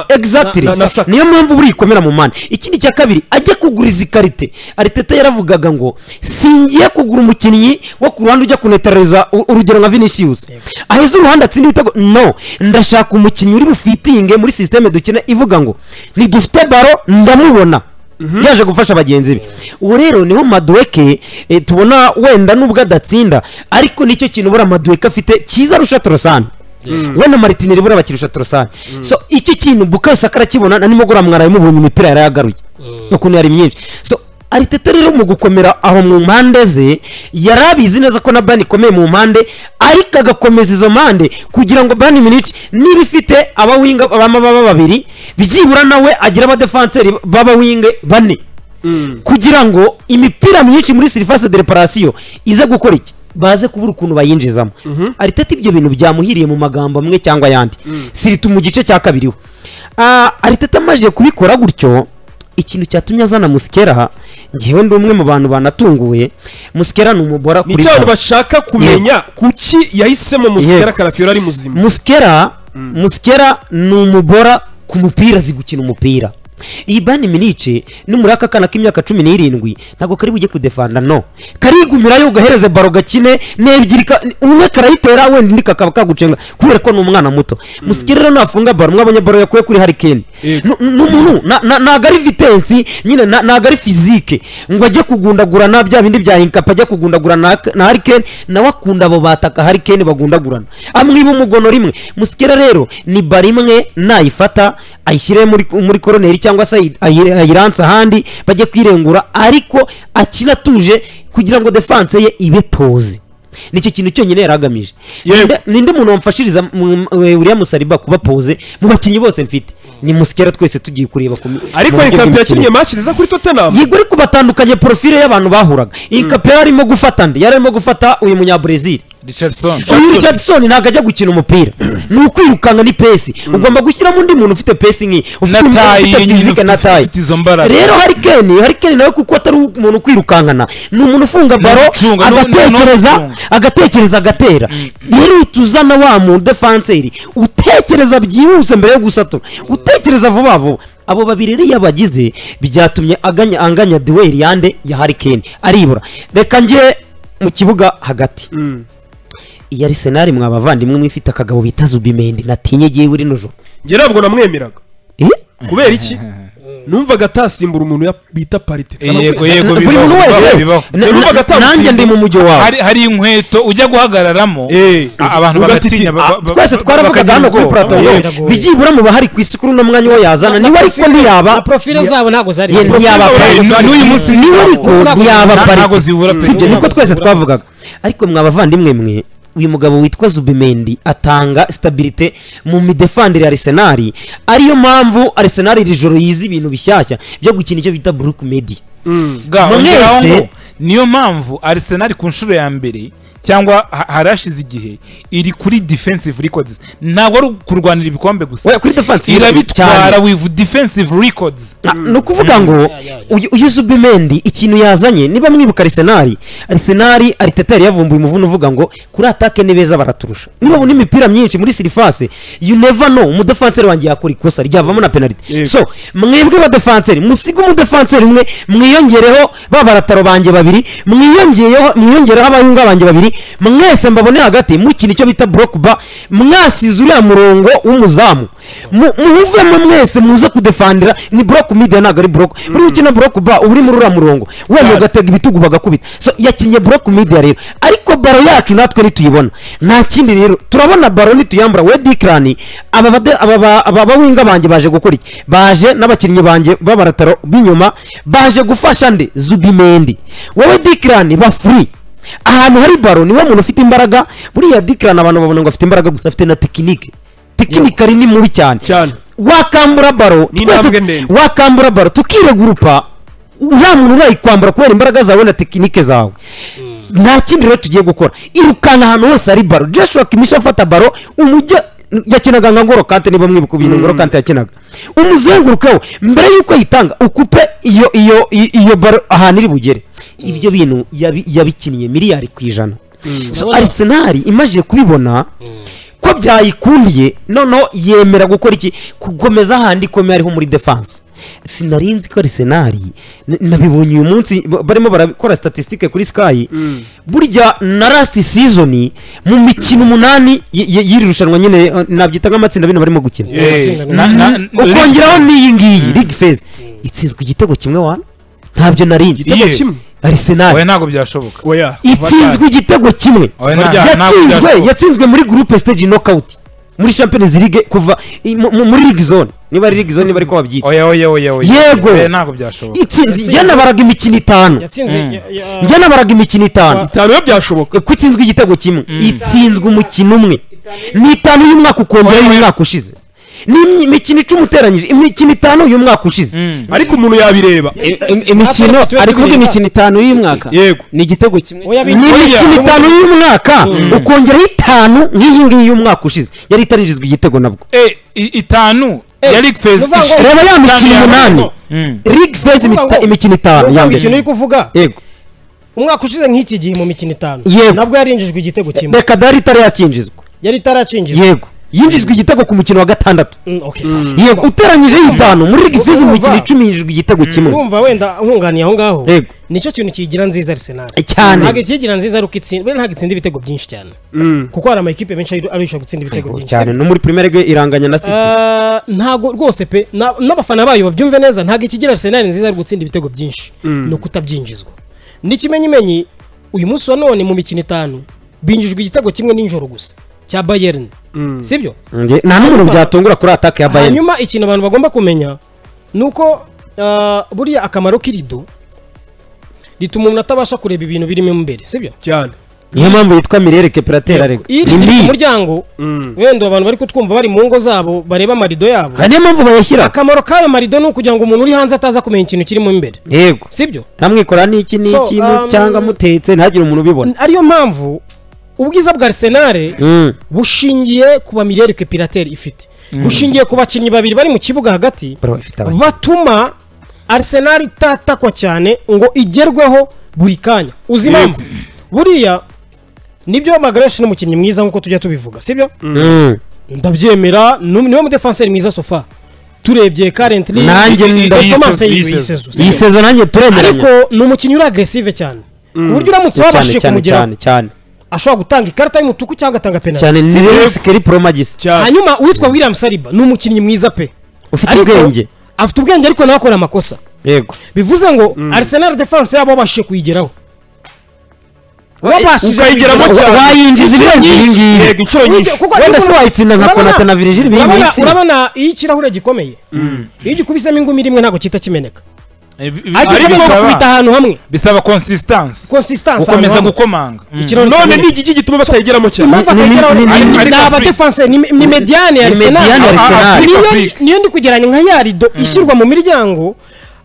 Speaker 1: exactly niyo mpamvu buri ikomera mu mane ikindi cya kabiri ajya kuguriza ikarite Arteta yaravugaga ngo singiye kugura umukinnyi wo ku ruhande ujya kunetereza urugero nka Vinicius aheza uruhande atsinda ibitego no ndashaka umukinnyi uri bufitinge muri systeme dukina ivuga ngo ni dufite baro ndamubona yaje gufasha bagenzi be ubu rero niho Madueke tubona wenda nubwo adatsinda ariko nicyo kintu bura Madueke afite cyiza arusha Trossard wenda Martinelli bura bakirusha Trossard so icyo kintu Bukayo Saka arakibona na nimugora mwaraye mubonye imipira yarayagaruye ukuntu yari myinshi so Arteta rero mu gukomera aho mu mpande ze yarabizi neza ko na Bayern ikomeye mu mpande ariko agakomeza izo mpande kugira ngo Bayern Munich niba ifite abawinga baba babiri byibura nawe agira abadefenseri baba winge bane kugira ngo imipira myinshi muri surface de réparation ize gukora iki baze kubura ukuntu bayinjizamo Arteta ibyo bintu byamuhiriye mu magambo amwe cyangwa yandi siritu mu gice cya kabiri Arteta amaje kubikora gutyo ikintu cyatumye azana Muskera ngewe ndi umwe mu bantu banatunguye Muskera ni umubora kuri
Speaker 2: nicyo bashaka kumenya kuki yahisemo Muskera Karafiora ari muzima
Speaker 1: Muskera ni umubora ku mupira zigukina umupira iyi Bayern Munich n'umuraka kana k'imyaka 17 ntago kari bujye kudefanda no karigumira yo gahereze baro gakine nebyiri umwe karayitera wenda ndika kagucenga kubera ko n'umwana muto Muskera rero nafunga baro mwabonye baro yakuye kuri Harry Kane n'umuntu nagari vitesse nyine nagari physique ngo ajye kugundagurana bya bindi bya hinkapa ajye kugundagurana na Harry Kane nawe akunda abo bataka Harry Kane bagundagurana amwiba umugono rimwe Muskera rero ni bari imwe nayifata ayishyire muri koroneri cyangwa se ayiransa handi bajye kwirengura ariko akina tuje kugira ngo defense ye ibe pose nicyo kintu cyonyine yaragamije ninde muntu wamfashiriza William Saliba kuba pose mu bakinyi bose mfite ni Muskera twese tugiye kureba
Speaker 2: ariko Inkapi yakinnye match nziza kuri Tottenham
Speaker 1: yego ariko batandukanye profile y'abantu bahuraga Inkapi yarimo gufata ndi yarimo gufata uyu munya Brazil Richardson ntago ajya gukina umupira ni ukwirukanga ni pesi ugomba gushyiramo undi muntu ufite pesi nk'iyi ufite fizike na tayi rero Harry Kane nawe kuko atari umuntu ukwirukankana ni umuntu ufunga baro agatekereza agatera rero tuzana wa mu defenseri utekereza byihuse mbere yo gusatura utekereza vuba vuba abo babiri rero yabagize byatumye anganya duel yande ya Harry Kane aribura reka nje mu kibuga hagati iya Arsenal mwabavandimwe mwifite akagabo bita Zubimendi natinye giye uri nujoro
Speaker 2: nge ntabwo namwemeraga kubera iki numvaga atasimbura umuntu bita Parite
Speaker 4: yego
Speaker 1: buri muntu wese nanjye ndi mu mujyo wawe
Speaker 4: hari inkweto ujya guhagararamo abantu bagatinya
Speaker 1: twese twaravugaga hano kuri plateau bijibura mu bahari ku isi kuri uno mwanya wo yazana niwe ariko ntiyaba
Speaker 3: profile zabo ntago zari
Speaker 4: n'uyu munsi
Speaker 1: niwe ariko ntiyaba Parite sibyo niko twese twavugaga ariko mwabavandimwe mwe uyu mugabo witwa Zubimendi atanga stabilité mu midefendere ya Arsenal ariyo mpamvu Arsenal iri joro yizi ibintu bishyashya byo gukina icyo bita Brook Media
Speaker 4: mwese niyo mpamvu Arsenal ku nshuro ya mbere cyangwa harashize igihe iri kuri defensive records ntabwo ari kurwanira ibikombe gusa irabitwara with defensive records
Speaker 1: no kuvuga ngo uyu Zubimendi ikintu yazanye niba mwibuka Arsenal Arteta yavumbuye umuvuno uvuga ngo kuri attaque nibeza baraturusha niba buni imipira myinshi muri surface you never know mu defenseur wanjye yakora ikosa ryavamo na penalty so mwebwe ba defenseur musiga mu defenseur umwe mwiyongereho babarataro banje babiri mwiyongereho abayunga banje babiri mwese mbabone hagati mu kintu cyo bita block bar mwasize uriya murongo w'umuzamu muvemo mwese muze kudefendera ni block media ntago ari block buri ukina block bar uri muri uriya murongo wemye ugatega ibitugu bagakubita so yakinye block media rero ariko baro yacu natwe nituyibona nta kindi rero turabona baro nituyambura we Declan aba winga banje baje gukora iki baje n'abakinnyi banje babarataro binyuma baje gufasha nde Zubimendi wowe Declan ba free ahantu hari baro niwe muntu ufite imbaraga buriya Declan abantu babona ngo afite imbaraga gusa afite na tekinike ari ni mubi cyane wakambura baro tukiregurupa nta muntu urayikwambura kubera imbaraga zawe na tekinike zawe nta kindi rero tugiye gukora irukana ahantu hose hari baro Joshua Kimmich afata baro umujya yakinaga nka Ngolo Kante niba mwibuka ibintu Ngolo Kante yakinaga umuzengurukeho mbere yuko yitanga ukupe iyo baro ahantu iri bugere ibyo bintu yabikinnye miliyari ku ijana so Arsenal imaze kubibona ko byayikundiye noneho yemera gukora iki kugomeza ahandi ikomeye ariho muri defense sinarinzi ko Arsenal nabibonye uyu munsi barimo barakora statistique kuri Sky burya na last season mu mikino 8 yiri rushanwa nyine nabyita nk'amatsinda bino barimo gukina ukongeraho n'iyi ngiyi league phase itsinzwe igitego kimwe wana ntabyo narinzi
Speaker 2: igitego
Speaker 4: Iye.
Speaker 2: kimwe
Speaker 1: Arsenal
Speaker 4: oya ntabwo byashoboka
Speaker 2: oya
Speaker 1: itsinzwe igitego kimwe
Speaker 4: Oya, ntabwo byashoboka.
Speaker 1: yatsinzwe muri groupe stage knockout muri Champions League kuva muri league zone niba ari league zone niba ariko babyita
Speaker 4: oya
Speaker 1: Yego.
Speaker 4: Oya, ntabwo byashoboka
Speaker 1: itsinzwe njye nabaraga imikino itanu
Speaker 3: yatsinze
Speaker 1: njye nabaraga imikino itanu
Speaker 2: itanu yo byashoboka
Speaker 1: ko itsinzwe igitego kimwe itsinzwe umukino umwe ni itanu y'umwaka ukongera y'umwaka ushize ni imikino icumi uteranyije imikino itanu y'umwaka ushize
Speaker 2: ariko umuntu yabireba
Speaker 5: imikino ari kuvuga imikino itanu y'umwaka
Speaker 2: yego
Speaker 5: ni igitego kimwe
Speaker 3: oya
Speaker 1: ni imikino itanu y'umwaka ukongeraho itanu nk'iyi ngiyi y'umwaka ushize yari itarinjizwa igitego nabwo
Speaker 4: itanu ya League Phase
Speaker 3: nuvuga ngo-
Speaker 4: ishize.
Speaker 1: reba ya mikino
Speaker 4: Itanu ya-
Speaker 1: umunani
Speaker 4: Mm.
Speaker 1: League Phase imikino itanu ya
Speaker 3: imikino uri
Speaker 1: mbere
Speaker 3: kuvuga
Speaker 1: yego
Speaker 3: umwaka ushize nk'iki gihe mu mikino itanu
Speaker 1: Yego.
Speaker 3: nabwo yarinjijwe igitego kimwe
Speaker 1: reka dari itari yakinjizwa
Speaker 3: yari itaracingizwa
Speaker 1: yego yinjizwa igitego ku mukino wa gatandatu
Speaker 3: okay sawa
Speaker 1: yego uteranyije y'itanu muri League Phase mu mikino icumi yinjizwa igitego kimwe
Speaker 3: urumva wenda nkunganiye aho ngaho
Speaker 1: Yego.
Speaker 3: nicyo kintu kiyigira nziza Arsenal
Speaker 1: cyane
Speaker 3: ntabwo ikiyigira nziza ari uko itsinda ntabwo itsinda ibitego byinshi cyane kuko hari amakipe menshi arusha gutsinda ibitego byinshi
Speaker 1: cyane no muri Premier League iranganya na City
Speaker 3: ntabwo rwose pe n'abafana bayo babyumve neza ntabwo ikigira Arsenal nziza ari gutsinda ibitego byinshi ni ukutabyinjizwa n'ikimenyimenyi uyu munsi wa none mu mikino itanu binjijwe igitego kimwe nijoro gusa cya Bayern sibyo
Speaker 1: nta n'umuntu byatungura kuri attack ya Bayern
Speaker 3: hanyuma ikintu abantu bagomba kumenya ni uko buriya akamaro k'irido rituma umuntu atabasha kureba ibintu birimo imbere sibyo
Speaker 2: cyane
Speaker 1: niyo mpamvu yitwa Mirere Keperateur arega
Speaker 3: iyo irido iri ku muryango wenda abantu bari kutwumva bari mu ngo zabo bareba amarido yabo
Speaker 1: hari niyo mpamvu bayashyira
Speaker 3: akamaro k'ayo marido ni ukugira ngo umuntu uri hanze ataza kumenya ikintu kirimo imbere
Speaker 1: yego
Speaker 3: sibyo
Speaker 1: namwikora n'iki
Speaker 3: So,
Speaker 1: n'iki cyangwa mutetse ntagire umuntu ubibona
Speaker 3: ariyo mpamvu ubwiza bwa Arsenal bushingiye ku ba Mirere Keperateur ifite bushingiye ku bakinnyi babiri bari mu kibuga hagati
Speaker 1: Bro, ifite abakinnyi.
Speaker 3: batuma Arsenal itatakwa cyane ngo igerweho buri kanya uzi impamvu buriya nibyo Magalhaes n'umukinnyi mwiza nkuko tujya tubivuga sibyo ndabyemera niwe mu defenseur mwiza sofa turebye currently
Speaker 1: Nanjye
Speaker 3: performance
Speaker 4: iyi
Speaker 3: y'iyi
Speaker 4: season.
Speaker 3: season
Speaker 1: iyi sezo nanjye turemeranya
Speaker 3: ariko ni umukinnyi uri aggressive cyane ku buryo uramutse wabashije kumugeraho
Speaker 1: cyane
Speaker 3: ashobora gutanga ikarita y'umutuku cyangwa agatanga penalty
Speaker 1: cyane ni Lewis Kelly Pro Magis
Speaker 2: cyane
Speaker 3: hanyuma uwitwa William Saliba ni umukinnyi mwiza pe
Speaker 1: ufite
Speaker 3: Ariko
Speaker 1: ubwenge
Speaker 3: afite ubwenge ariko nawe akora amakosa
Speaker 1: yego
Speaker 3: bivuze ngo Arsenal defense yabo babashije kuyigeraho
Speaker 2: ukayigeramo cyane
Speaker 1: wayinjiza ibirenze iyi ngiyi
Speaker 2: yego inshuro nyinshi
Speaker 1: wenda se wayitsinda nka Konate na Virgil biyibitse
Speaker 3: urabona iyo ikirahure gikomeye iyo gikubisemo ingumi rimwe ntabwo kita kimeneka ariko
Speaker 4: ariko
Speaker 3: ugomba kubita ahantu hamwe
Speaker 4: bisaba consistency
Speaker 3: consistance
Speaker 4: gukomeza
Speaker 3: ahantu hamwe.
Speaker 4: gukomanga
Speaker 3: Ikirahure
Speaker 2: none
Speaker 3: gikomeye.
Speaker 2: ni iki gituma batayigeramo cyane
Speaker 3: impamvu atageraho ni abadefense ni mediane ya
Speaker 1: Ni mediane ya
Speaker 3: Arsenal
Speaker 1: Arsenal.
Speaker 3: niyo ndi kugeranya nka ya rido ishyirwa mu miryango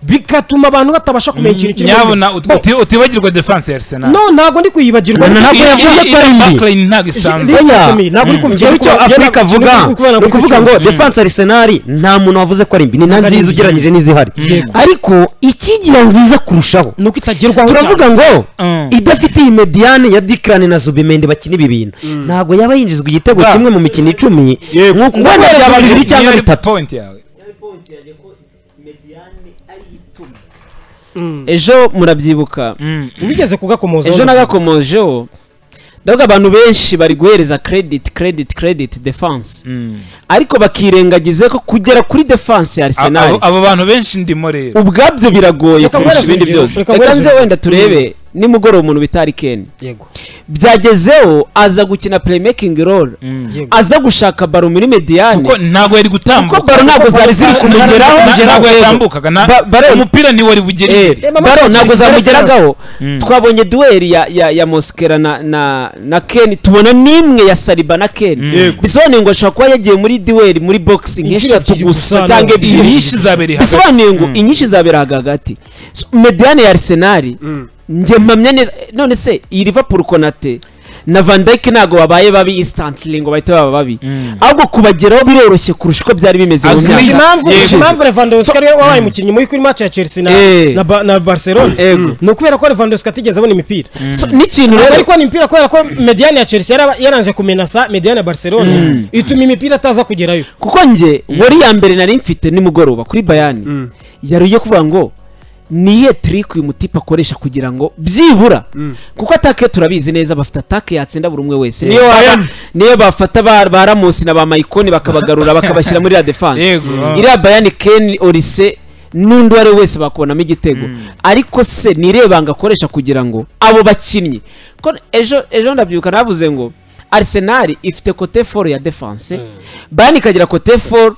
Speaker 3: bigatuma abantu batabasha kumenya ikintu kirimo
Speaker 4: nyabona
Speaker 3: imbere.
Speaker 4: utibagirwa defense ya Arsenal
Speaker 3: no ntabwo ndi kuyibagirwa
Speaker 1: Ntabwo yavuze ko ari mbi.
Speaker 4: backline ntabwo isanzwe
Speaker 3: ntabwo uri kumva
Speaker 1: icyo Afurika avuga ni ukuvuga ngo defense Arsenal nta muntu wavuze ko ari mbi ni na nziza ugereranyije n'izihari ariko ikigira nziza kurushaho
Speaker 3: nuko itagerwaho
Speaker 1: turavuga ngo
Speaker 4: Mm.
Speaker 1: idafite iyi mediane ya Declan na Zubimendi bakina ibi bintu ntabwo yaba yinjizwa igitego
Speaker 4: Bwa.
Speaker 1: kimwe mu mikino icumi
Speaker 2: Yego.
Speaker 1: nk'uko wenda byaba bibiri cyangwa
Speaker 4: Niyo
Speaker 1: bitatu
Speaker 4: point yawe
Speaker 5: ejo murabyibuka
Speaker 3: wigeze kugakomoza
Speaker 5: ejo nagakomojeho ndavuga abantu benshi bari guhereza credit defense ariko bakirengagiza ko kugera kuri defense ya Arsenal
Speaker 4: abo bantu benshi ndimo rero
Speaker 5: ubwabyo biragoye
Speaker 3: Reka
Speaker 5: kurusha
Speaker 3: nguhereze
Speaker 5: ibindi
Speaker 3: urugero,
Speaker 5: byose
Speaker 3: reka
Speaker 5: reka
Speaker 3: nguhereze
Speaker 5: nze
Speaker 3: urugero.
Speaker 5: wenda turebe nimugoroba umuntu bita Harry Kane
Speaker 3: yego
Speaker 5: byagezeho aza gukina playmaking role
Speaker 3: yego
Speaker 5: aza gushaka baro muri mediane
Speaker 4: kuko ntabwo yari gutambuka
Speaker 5: kuko baro ntabwo zari ziri kumugeraho
Speaker 4: ntabwo yatambukaga
Speaker 5: Baro-
Speaker 4: umupira ntiwari bugere imbere
Speaker 5: baro ntabwo
Speaker 3: Chelsea
Speaker 5: zamugeragaho twabonye dueli ya Mosquera na Ken tubona nimwe ya Saliba na Ken
Speaker 2: Yego.
Speaker 5: bisobanuye ngo ashobora kuba yagiye muri dueli muri boxing
Speaker 3: Inshuro
Speaker 5: eshatu
Speaker 3: ebyiri
Speaker 5: gusa
Speaker 3: gusa,
Speaker 5: cyangwa
Speaker 3: no.
Speaker 5: ebyiri
Speaker 4: inyinshi zabereye hagati
Speaker 5: bisobanuye ngo inyinshi zaberaga hagati So, mediane ya Arsenal njye mpamya neza none se iyi Liverpool Konate na Van Dijk ntabwo babaye babi instantly ngo bahite baba babi ahubwo kubageraho biroroshye kurusha uko byari bimeze mu
Speaker 4: Azwi
Speaker 5: myaka
Speaker 3: impamvu
Speaker 5: ishize.
Speaker 3: impamvu Lewandowski ariwe wabaye umukinnyi muri kuri match ya Chelsea na Barcelona
Speaker 5: Ego.
Speaker 3: ni ukubera ko Lewandowski atigeze abona imipira
Speaker 5: So, n'ikintu
Speaker 3: ntabwo
Speaker 5: rero
Speaker 3: ariko ni imipira kubera ko mediane ya Chelsea yaranje kumenasa mediane ya Barcelona ituma imipira ataza kugerayo
Speaker 5: kuko njye wari ya mbere nari mfite nimugoroba kuri Bayani yaruye kuvuga ngo niye trick uyu mutipe akoresha kugira ngo byibura kuko atake turabizi neza bafite atake yatsinda buri umwe wese niyo bafata ba Ramos na ba Maicon bakabagarura bakabashyira muri la defense
Speaker 4: Yego.
Speaker 5: iriya Bayani Ken Olise n'undi uwo wese bakubonamo igitego ariko se nirebanga akoresha kugira ngo abo bakinnyi ko ejo ndabyuka navuze ngo Arsenal ifite côté fort ya defense Bayern ikagira côté fort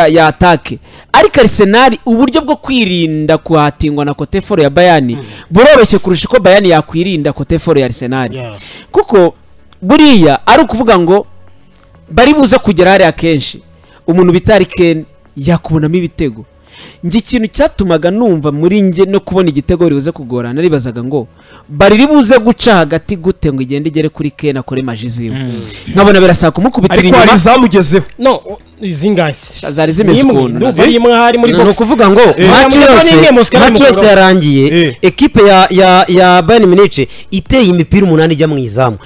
Speaker 5: ya attaque ariko Arsenal uburyo bwo kwirinda kuhatingwa na côté fort ya Bayern buroroshye kurusha ko Bayern yakwirinda côté fort ya Arsenal kuko buriya ari ukuvuga ngo bari buze kugera hari akenshi umuntu bitari Ken yakubonamo ibitego ngi ikintu cyatumaga numva muri nge no kubona igitego ribuze kugorana naribazaga ngo bari buze guca hagati gute ngo igende igere kuri Ken akore majiziwe nkabona birasaka kumukubitira
Speaker 2: inyuma ariko zamugezeho
Speaker 3: no izingasi
Speaker 5: zari zimeze ukuntu
Speaker 3: bari imwe hari muri box
Speaker 1: no kuvuga ngo match yose yarangiye equipe ya Bayern Munich iteye imipira 8 ijya mu izamu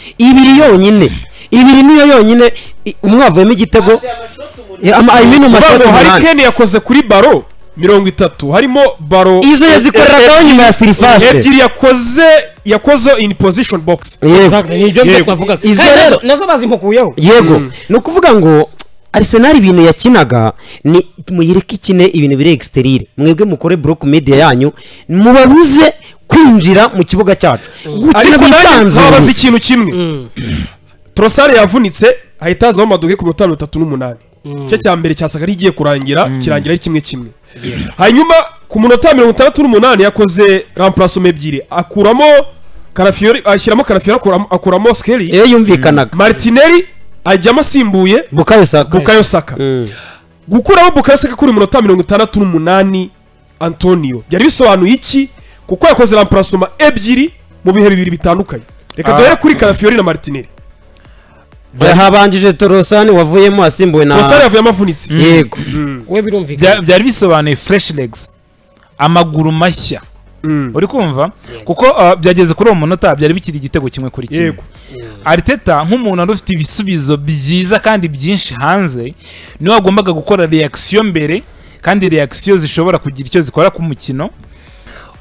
Speaker 1: ibiri niyo yonyine umwavuyemo igitego
Speaker 2: hari Ken yakoze kuri baro 30 harimo baro
Speaker 1: izo yazikoreraga nyuma ya surface
Speaker 2: ebyiri yakoze in position box
Speaker 3: exactly ni byo twavuga
Speaker 1: izo
Speaker 3: nazo bazimpukuyeho
Speaker 1: yego no kuvuga ngo Arsenal ibintu yakinaga ni muyireke ikine ibintu biri exterior mwebwe mukore block media yanyu mubabuze kwinjira mu kibuga cyacu
Speaker 2: gukina bisanzwe babaza ikintu kimwe Trossard yavunitse ahitazaho Madueke ku 38 cyo cyambere cyasaga rigiye kurangira kirangira ari kimwe hanyuma ku munota 68 yakoze remplacement ebyiri akuramo Calafiori ashyiramo Calafiori akuramo Skelly
Speaker 1: yumvikanaga
Speaker 2: Martinelli ajyamo asimbuye
Speaker 1: Bukayo
Speaker 2: Saka gukuramo Bukayo Saka kuri munota 68 Antonio yari bisobanuye iki kuko yakoze remplacement ebyiri mu bihe bibiri bitandukanye reka dore kuri Calafiori na Martinelli
Speaker 1: habanjije Trossard wavuyemo asimbuwe na
Speaker 2: Trossard yavuyemo avunitse
Speaker 1: yego
Speaker 3: we birumvikana
Speaker 4: byari bisobanuye fresh legs amaguru mashya uri kumva kuko byageze kuri uwo munota byari bikiri igitego kimwe kuri kimwe Arteta nk'umuntu ari ufite ibisubizo byiza kandi byinshi hanze niwe agombaga gukora reaction mbere kandi reaction zishobora kugira icyo zikora ku mukino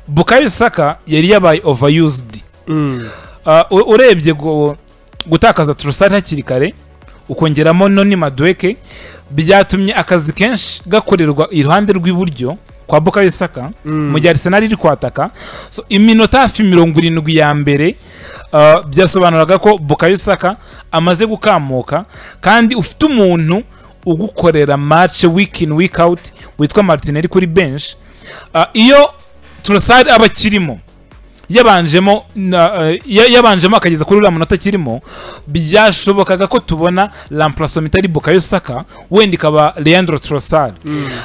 Speaker 4: Bukayo Saka yari yabaye overused urebye gutakaza Trossard hakiri kare ukongeramo Noni Madueke byatumye akazi kenshi gakorerwa iruhande rw'iburyo kwa Bukayo Saka mu gihe Arsenal iri kwataka so iminota hafi 70 ya mbere byasobanuraga ko Bukayo Saka amaze gukamuka kandi ufite umuntu ugukorera match week in week out witwa Martinelli kuri bench iyo Trossard abakirimo yabanjemo akageza kuri uriya munota kirimo byashobokaga ko tubona remplacement ari Bukayo Saka wenda ikaba Leandro Trossard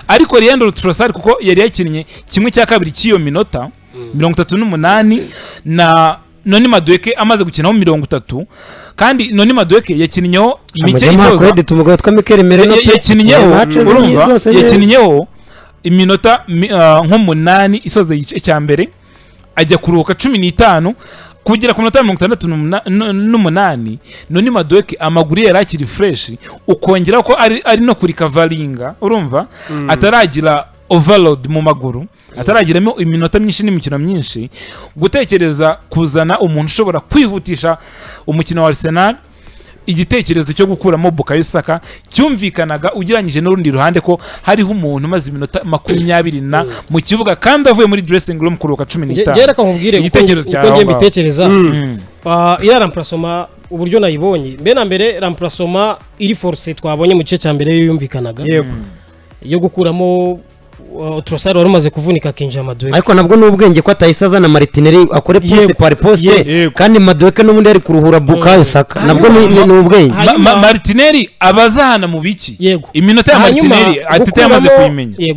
Speaker 4: ariko Leandro Trossard kuko yari yakinnye kimwe cya kabiri cy'iyo minota 38 na Noni Madueke amaze gukinaho 30 kandi Noni Madueke yakinnyeho imice isoza yakinnyeho iminota nk'8 isoza igice cya mbere ajya kuruhuka 15 kugera ku minota 68 Noni Madueke amaguru yari akiri fresh ukongera ko ari no kuri cavalinga urumva ataragira overload mu maguru ataragiramo iminota myinshi n'imikino myinshi gutekereza kuzana umuntu ushobora kwihutisha umukino wa Arsenal igitekerezo cyo gukuramo Bukayo Saka cyumvikanaga ugiranyije n'urundi ruhande ko hariho umuntu maze iminota 20 mu kibuga kandi avuye muri dressing room kuruka 15
Speaker 3: gera kankubwire uko ngiye mbitekereza ira remplacement uburyo nayibonye mbe na mbere remplacement iri force twabonye mu gice cya mbere yumvikanaga yo gukuramo Trossard wari umaze kuvunika kinja Madueke
Speaker 1: ariko nabwo n'ubwenge ko atayisaza na Martinelli akore poste par poste kandi Madueke n'ubundi ari kuruhura Bukayo Saka nabwo n'ubwenge
Speaker 4: Martinelli abazahana mu biki iminota ya Martinelli Arteta yamaze kuyimenya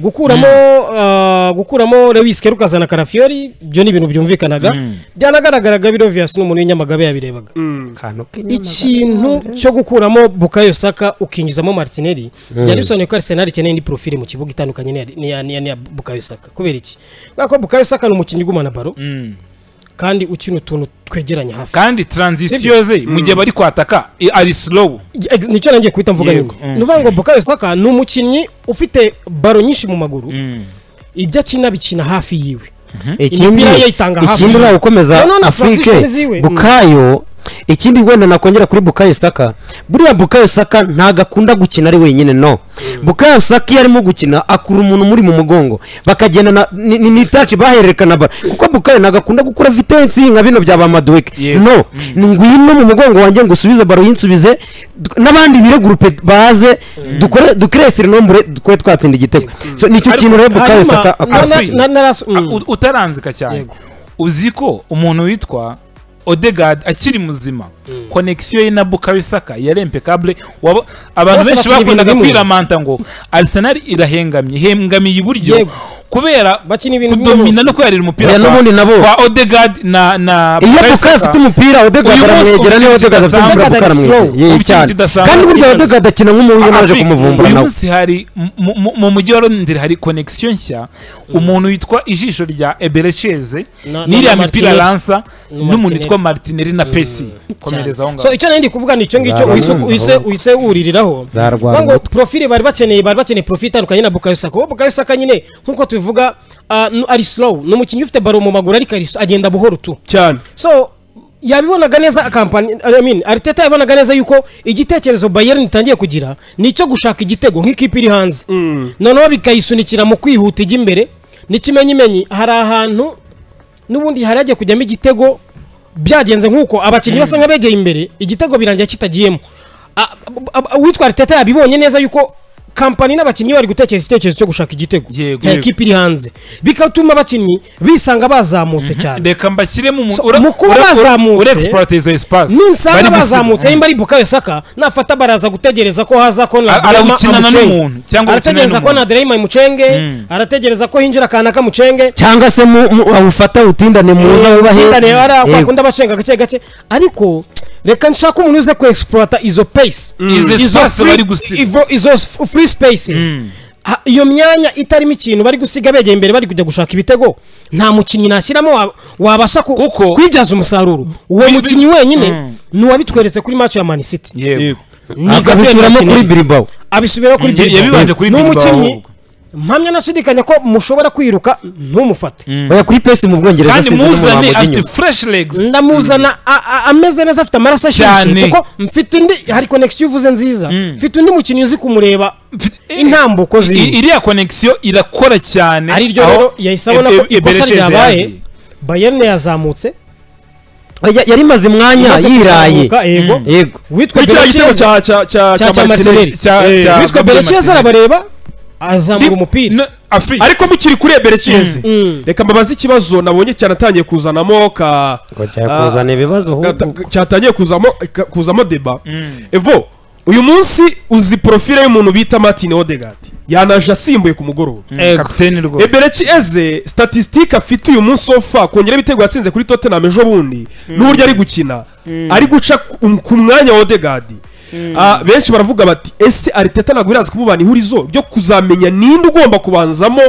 Speaker 3: gukuramo Lewis Skelly ukazana Calafiori byo ni ibintu byumvikanaga byanagaragaraga birovias n'umuntu w'inyamagabe yabirebaga ikintu cyo gukuramo Bukayo Saka ukinjizamo Martinelli byari bisobanuye ko Arsenal ikeneye ni profile mu kibuga itandukanye ni Bukayo Saka kubera iki bako Bukayo Saka ni umukinnyi ugumana baro kandi ukina utuntu twegeranye hafi
Speaker 4: kandi transition ze mu gihe bari kwataka ari slow
Speaker 3: nicyo nangiye kwita mvuga nyine nuvuga ngo Bukayo Saka ni umukinnyi ufite baro nyinshi mu maguru ibyo akina bikina hafi yiwe
Speaker 1: ikindi nawe ukomeza Afrique Bukayo ikindi wenda nakongera kuri Bukayo Saka, buriya Bukayo Saka ntago akunda gukina ari wenyine, no. Bukayo Saka iyo arimo gukina akura umuntu muri mu mugongo bakagenda ni touch bahererekana, kuko Bukayo ntago akunda gukora vitesse nka bino bya Madueke, no. Ngwino mu mugongo wanjye ngo usubize baro yinsubize n'abandi bire groupe baze dukore nombre dukwe twatsinda igitego. So nicyo kintu rero Bukayo Saka
Speaker 4: utaranzika cyane. Uziko umuntu witwa Odegaard akiri muzima, connection ye na Bukayo Saka yari impeccable. Abantu benshi bakundaga kwiramanta ngo Arsenal ihengamiye iburyo kubera kudomina no kwyarira umupira kwa Odegaard na
Speaker 1: Bukayo afite umupira Odegaard aramwegera ne Odegaard afite karamwe cyane, kandi buryo Odegaard akina nk'umuntu naje kumuvumbura nawe.
Speaker 4: Umunsi hari mu mujyi wa Londres hari connection nshya, umuntu witwa ijisho rya Eberecheze n'iriya mipira lansa n'umuntu witwa Martinelli na Pesi komereza aho ngaho.
Speaker 3: So icyo nandi kuvuga ni icyo ngicyo uhise uririraho ngo profile bari bakeneye profile itandukanye na Bukayo Saka. Bukayo Saka nyine nkuko tubivuga ari slow, n'umukinnyi ufite baro mu maguru ariko agenda buhoro tu
Speaker 2: cyane.
Speaker 3: So yabibonaga neza kampani, Arteta yabonaga neza yuko igitekerezo Bayern itangiye kugira nicyo gushaka igitego nk'ikipe iri hanze, noneho bikayisunikira mu kwihuta ijya imbere. N'ikimenyimenyi hari ahantu n'ubundi haragiye kujyamo igitego byagenze nk'uko abakinnyi basa nk'abegeye imbere, igitego birangira kitagiyemo. Witwa Arteta yabibonye neza yuko kampani n'abakinnyi bari gutekereza igitekerezo cyo gushaka igitego ekipe iri hanze, bikatuma abakinnyi bisanga bazamutse cyane.
Speaker 4: Reka mbashyire mu
Speaker 3: kuba bazamutse
Speaker 4: exploit izo espace
Speaker 3: ninsanga bazamutse nimba ari Bukayo Saka nafata baraza gutegereza ko haza ko na
Speaker 4: aragukinana n'umuntu cyangwa
Speaker 3: arategereza ko na Dreyma imucenge, arategereza ko hinjira kana kamucenge,
Speaker 1: cyangwa se awufata utindane muza ubahe
Speaker 3: utindane bara kwakunda bacenga gake gake. Ariko reka nshaka umuntu uze ku exploit izo pace, izo free spaces, iyo myanya itarimo ikintu bari gusiga begeye imbere bari kujya gushaka ibitego. Nta mukinnyi nashyiramo wabasha kwibyaza umusaruro. Uwo mukinnyi wenyine ni wabitweretse kuri match ya Man City,
Speaker 1: akabisubiramo kuri Bilbao,
Speaker 3: abisubira kuri Bilbao,
Speaker 4: yabibanje kuri Bilbao.
Speaker 3: Mpamya nashidikanya ko mushobora kwiruka ntumufate
Speaker 1: oya kuri pesi mu Bwongereza.
Speaker 4: Kandi muzane afite fresh legs,
Speaker 3: ndamuzana ameze neza, afite amaraso ashyushye kuko mfite undi, hari connection uvuze nziza, mfite undi mukinnyi uzi kumureba intambuko ziri,
Speaker 4: iriya connection irakora cyane.
Speaker 3: ari ryo rero yahise abona ko ikosa ryabaye. Bayern yazamutse
Speaker 1: yari maze mwanya yiraye,
Speaker 3: yego witwa
Speaker 2: Berechieza
Speaker 3: cya Martinelli, witwa Berechieza arabareba azamura umupira.
Speaker 2: Ariko mukiri kuri Berechieza, reka mbabaze ikibazo nabonye cyane atangiye kuzanamo
Speaker 1: kuzana ibibazo,
Speaker 2: cyatangiye kuzamo deba. Evo uyu munsi uzi profile y'umuntu bita Martin Odegaard yanaje asimbuye ku mugoroba,
Speaker 4: kapiteni rwose.
Speaker 2: Berechieza statistique afite uyu munsi sofa kongera ibitego yatsinze kuri Tottenham ejo bundi n'uburyo ari gukina, ari guca ku mwanya wa Odegaard. Benshi baravuga bati ese Arteta ntabwo irazi kumubana ihurizo byo kuzamenya ninde ugomba kubanzamo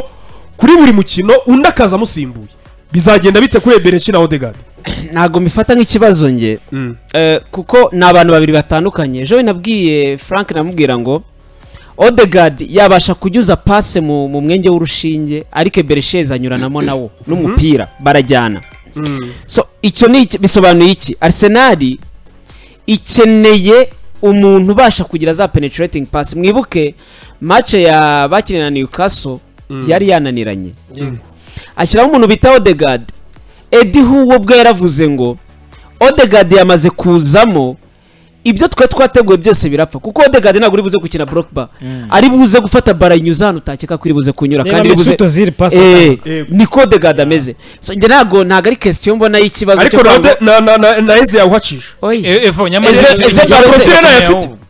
Speaker 2: kuri buri mukino undi akazamusimbuye, bizagenda bite kuri Berechieza na Odegaard?
Speaker 5: Ntago mifata nk'ikibazo nge kuko ni abantu babiri batandukanye. Ejo nabwiye Frank namubwira ngo Odegaard yabasha kujyuza passe mu mwenge w'urushinge, ariko Berechieza anyuranamo nawo n'umupira barajyana. So icyo ni bisobanuye iki? Arsenal ikeneye umuntu ubasha kugira za penetrating pass. Mwibuke match ya bakinana na Newcastle yari yananiranye, ashyiraho umuntu bita Odegaard. Eddie Howe ubwo yaravuze ngo Odegaard yamaze kuzamo ibyo twateguye byose birapfa, kuko Odegaard ntabwo uri buze gukina blockbar, ari buze gufata bara inyuza hano utakeka kuri buze kunyura, kandi uri buze niko Odegaard ameze. So nge ntabwo ari question mbona y'ikibazo
Speaker 2: cyo na Eze yawacisha
Speaker 4: Evo nyamara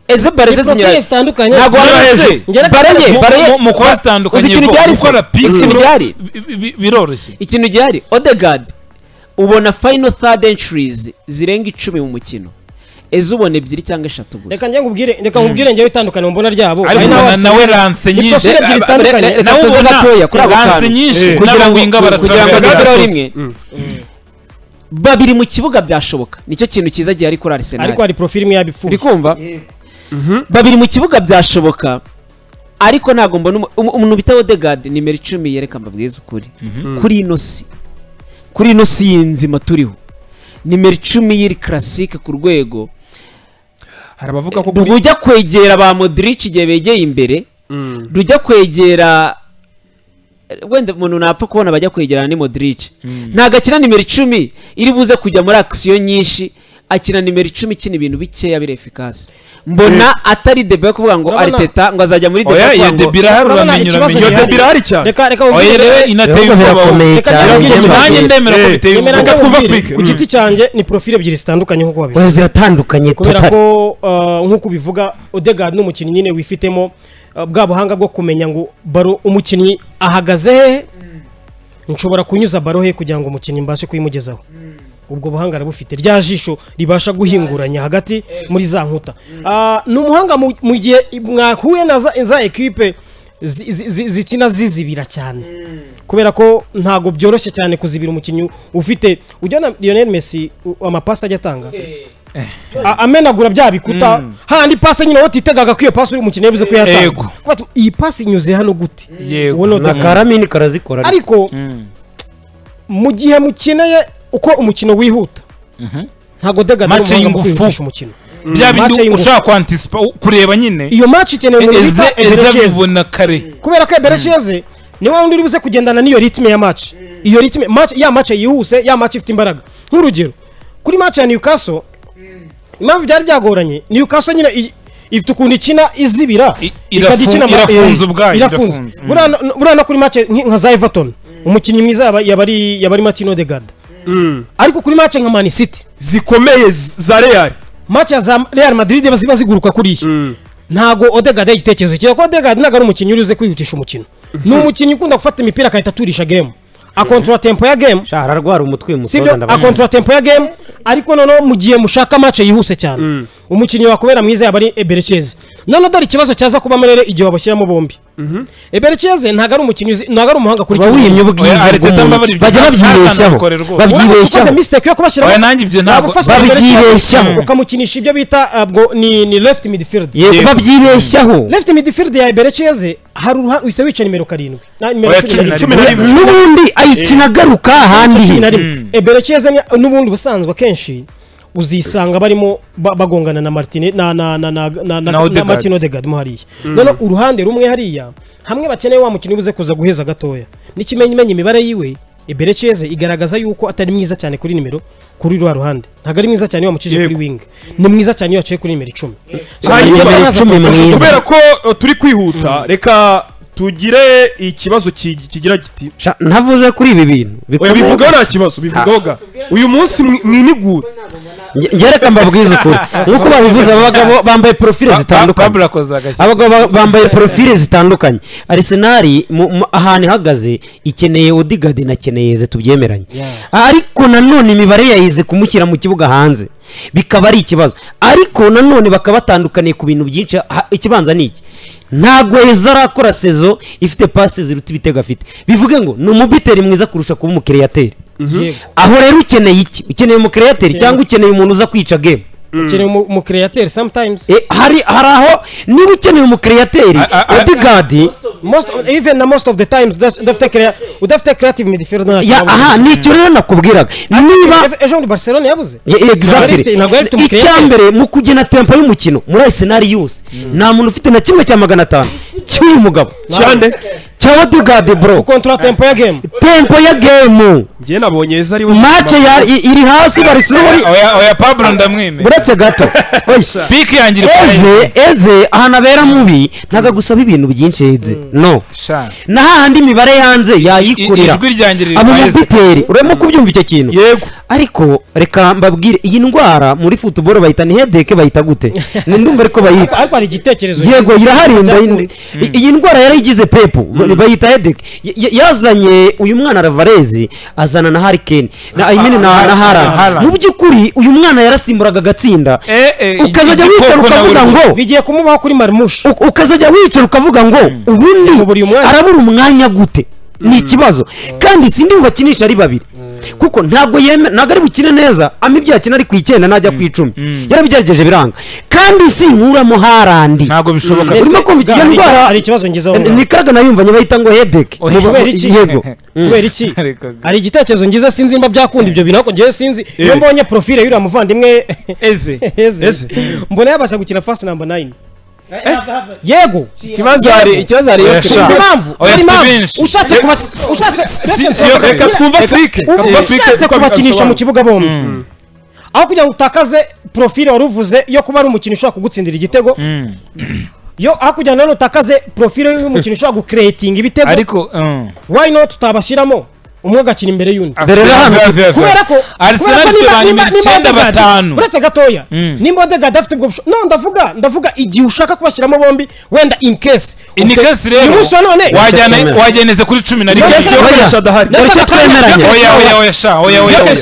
Speaker 5: eze bareze zinyira
Speaker 3: zitandukanye,
Speaker 5: ntabwo bareye
Speaker 4: mu kwa zitandukanye
Speaker 5: gukora ikintu gihari
Speaker 4: biroroshye.
Speaker 5: Ikintu gihari Odegaard ubona final third entries zirenga 10 mu mukino, eze ubona 2 cyangwa 3 gusa.
Speaker 3: Reka nkubwire ngewe itandukanye mbona ryabo,
Speaker 4: ari nawe lance nyinshi
Speaker 5: nawe ubona gatoya kuri ako
Speaker 4: lance nyinshi kugira ngo inga
Speaker 5: baratwara rimwe babiri mu kibuga byashoboka. Nicyo kintu cyiza gihe ari kuri Arsenal,
Speaker 3: ariko hari profile imwe yabipfuye,
Speaker 5: ndikumva babiri mu kibuga byashoboka, ariko ntago mbona umuntu bita Odegaard nimero 10 yereka mbabwiza ukuri kuri ino si y'inzima turiho. nimero 10 y'iri classique ku rwego
Speaker 2: hari abavuga ko
Speaker 5: rujya kwegera ba Modric igihe begeye imbere rujya kwegera wenda umuntu napfa kubona bajya kwegerana ni Modric ntago akina nimero 10 iri buze kujya muri action nyinshi akina nimero 10 ikina ibintu bikeya biri efficace mbona atari debe kuvuga ngo Arteta ngo azajya muri debe
Speaker 4: kuvuga ngo debira hari uramenyura
Speaker 2: debira hari cyane
Speaker 3: reka
Speaker 4: oyerewe inateye
Speaker 1: birakomeye cyane
Speaker 4: nanjye ndemera ko biteye
Speaker 2: reka twumva Afrique
Speaker 3: ku giti cyanjye ni profile ebyiri zitandukanye nkuko babivuga
Speaker 1: ziratandukanye
Speaker 3: kubera ko nkuko bivuga Odegaard n'umukinnyi nyine wifitemo bwa buhanga bwo kumenya ngo baro umukinnyi ahagaze he nshobora kunyuza baro he kugira ngo umukinnyi mbashe kuyimugezaho ubwo buhanga arabufite rya jisho ribasha guhinguranya hagati muri za nkuta n'umuhanga mu gihe mwahuye na za equipe zikina zizibira cyane kubera ko ntago byoroshye cyane kuzibira umukinnyi ufite ujyana Lionel Messi amapasi ajya atanga amenagura bya bikuta handi pasi nyine watitegaga kwiyo pasi uri umukinnyi yabuze kuyatanga iyi pasi inyuze hano gute
Speaker 1: ubona na Karamini karazikora
Speaker 3: ariko mu gihe mukeneye uko umukino wihuta ntago Odegaard
Speaker 4: match y'ingufu
Speaker 3: umukino
Speaker 4: bya bindi ushaka kwantisipa kureba nyine
Speaker 3: iyo match ikeneye umuntu bita
Speaker 4: Eberechieze kare
Speaker 3: kubera ko Eberechieze niwe wundi uri buze kugendana n'iyo ritme ya match iyo ritme match yihuse ya match ifite imbaraga nk'urugero kuri match ya Newcastle impamvu byari byagoranye Newcastle nyine ifite ukuntu ikina izibira
Speaker 4: ikadikina irafunze ubwayo
Speaker 3: irafunze burana kuri match nka za Everton umukinnyi mwiza yabari Martin Odegaard ariko kuri match nka Man City
Speaker 2: zikomeye za Real
Speaker 3: match za Real Madrid baziba ziguruka kuri ntago Odegaard y'igitekerezo cyo ko Odegaard naga ari umukinnyi urize kwihutisha umukino ni umukinnyi ukunda gufata imipira akahita turisha game a control tempo ya game
Speaker 1: shara rwara umutwe mutoza
Speaker 3: ndabona a control tempo ya game ariko nono mugiye mushaka match yihuse cyane umukinnyi wakubera mwiza yabari Eberechieze none dore ikibazo cyaza kuba merere igihe babashyiramo bombi Eberechieze ntago ari umukinnyi ntago ari umuhanga kuri
Speaker 1: cyo wimye ubwiza bajya babyibeshaho
Speaker 3: mistake yo kubashyiramo
Speaker 4: nanjye ibyo ntabwo
Speaker 1: babyibeshaho
Speaker 3: ukamukinisha ibyo bita ni left midfield
Speaker 1: babyibeshaho
Speaker 3: left midfield ya Eberechieze hari uruhande wise wica nimero 7
Speaker 1: n'ubundi ayikina garuka ahandi
Speaker 3: Eberechieze n'ubundi busanzwe kenshi uzisanga barimo bagongana na Martine na Martin Odegaard mo hariya none uruhande rumwe hariya hamwe bakeneye wa mukino buze kuza guheza gatoya n'ikimenyimenye imibare yiwe Eberechieze igaragaza yuko atari mwiza cyane kuri nimero kuri rwa ruhande ntago ari mwiza cyane wamucije kuri wing ni mwiza cyane yaciye kuri nimero
Speaker 2: 10 kubera ko turi kwihuta reka tugire ikibazo kigira giti
Speaker 1: ntavuze kuri ibi bintu
Speaker 2: bivuga nta kibazo bivuga uyu munsi mwinigura
Speaker 1: ngereka mbabwiza ukuri nkuko babivuze abagabo bambaye profile zitandukanye abagabo bambaye profile zitandukanye Arsenal ahantu ihagaze ikeneye Odegaard nakeneye ze tubyemeranye ariko nanone imibare yayize kumushyira mu kibuga hanze bikaba ari ikibazo ariko nanone bakabatandukaniye ku bintu byinshi ikibanza ni iki ntago arakora sezo ifite passe ziruta ibitego afite bivuge ngo ni umubiteri mwiza kurusha kuba umukreateri aho rero ukeneye iki ukeneye umukreateri cyangwa ukeneye umuntu uza kwica game
Speaker 3: ukeneye umukreateri sometimes
Speaker 1: hari aho niba ukeneye umukreateri Odegaard
Speaker 3: most of the times udafite creative midfield
Speaker 1: aha nicyo rero nakubwiraga niba
Speaker 3: ejo muri Barcelona yabuze
Speaker 1: exactly icyambere mu kugena tempo y'umukino muri Arsenal yose nta muntu ufite na kimwe cya 500 cy'uyu mugabo
Speaker 2: cyande
Speaker 1: cya Odegaard bro
Speaker 3: control tempo ya game
Speaker 2: ngiye nabonye eza ari
Speaker 1: match iri hasi Barcelona
Speaker 4: oya Pablo ndamwime
Speaker 1: buretse gato
Speaker 4: piki yangira
Speaker 1: eze ahanabera mubi ntaga gusaba ibintu byinshi eze no na handi imibare yanze yayikurira abo mubiteri uremo kubyumva icyo kintu
Speaker 2: yego
Speaker 1: ariko reka mbabwire iyi ndwara muri football bayita ni headache bayita gute ndumva ariko bayita
Speaker 3: ariko ari igitekerezo
Speaker 1: yego iraharinda iyi ndwara yarayigize Pep bayita headache yazanye uyu mwana Alvarez azana na Harry Kane na na Haaland mu by'ukuri uyu mwana yarasimburaga gatsinda ukazajya wicara ukavuga ngo
Speaker 3: bigiye kumubaho kuri Marmush
Speaker 1: ukazajya wicara ukavuga ngo ubundi arabura umwanya gute ni ikibazo kandi sindi ubakinisha ari babiri kuko ntabwo ari bukine neza ibyo yakina ari ku 9 najya ku 10 yarabigerageje biranga kandi sinkuramo Harandi
Speaker 4: ntabwo bishoboka
Speaker 1: urimo kumva iyo ndwara
Speaker 3: hari ikibazo ngezeho
Speaker 1: ni kaga nayumvanye bahita ngo headache
Speaker 3: kubera iki
Speaker 1: yego
Speaker 3: kubera iki hari igitekerezo ngize sinzi imba byakunda ibyo bintu ariko ngewe sinzi iyo mbonye profile y'uriya muvandimwe
Speaker 2: eze
Speaker 3: mbona yabasha gukina fast number 9 yego
Speaker 5: ikibazo hari
Speaker 3: impamvu ushatse
Speaker 2: reka twumva Afrique
Speaker 3: kubakinisha mu kibuga bombi aho kugira ngo utakaze profile waruvuze yo kuba ari umukino ushobora kugutsindira igitego yo aho kugira ngo utakaze profile y'umukino ushobora gucreating ibitego
Speaker 4: ariko
Speaker 3: why not tutabashiramo umwe agakina imbere y'undi
Speaker 4: kubera
Speaker 3: ko
Speaker 4: Arsenal ifite abantu 9-5
Speaker 3: uretse gatoya nimba Odegaard afite ubwo ndavuga igihe ushaka kubashyiramo bombi wenda in case
Speaker 4: rero wajyaneze kuri 10 na rimwe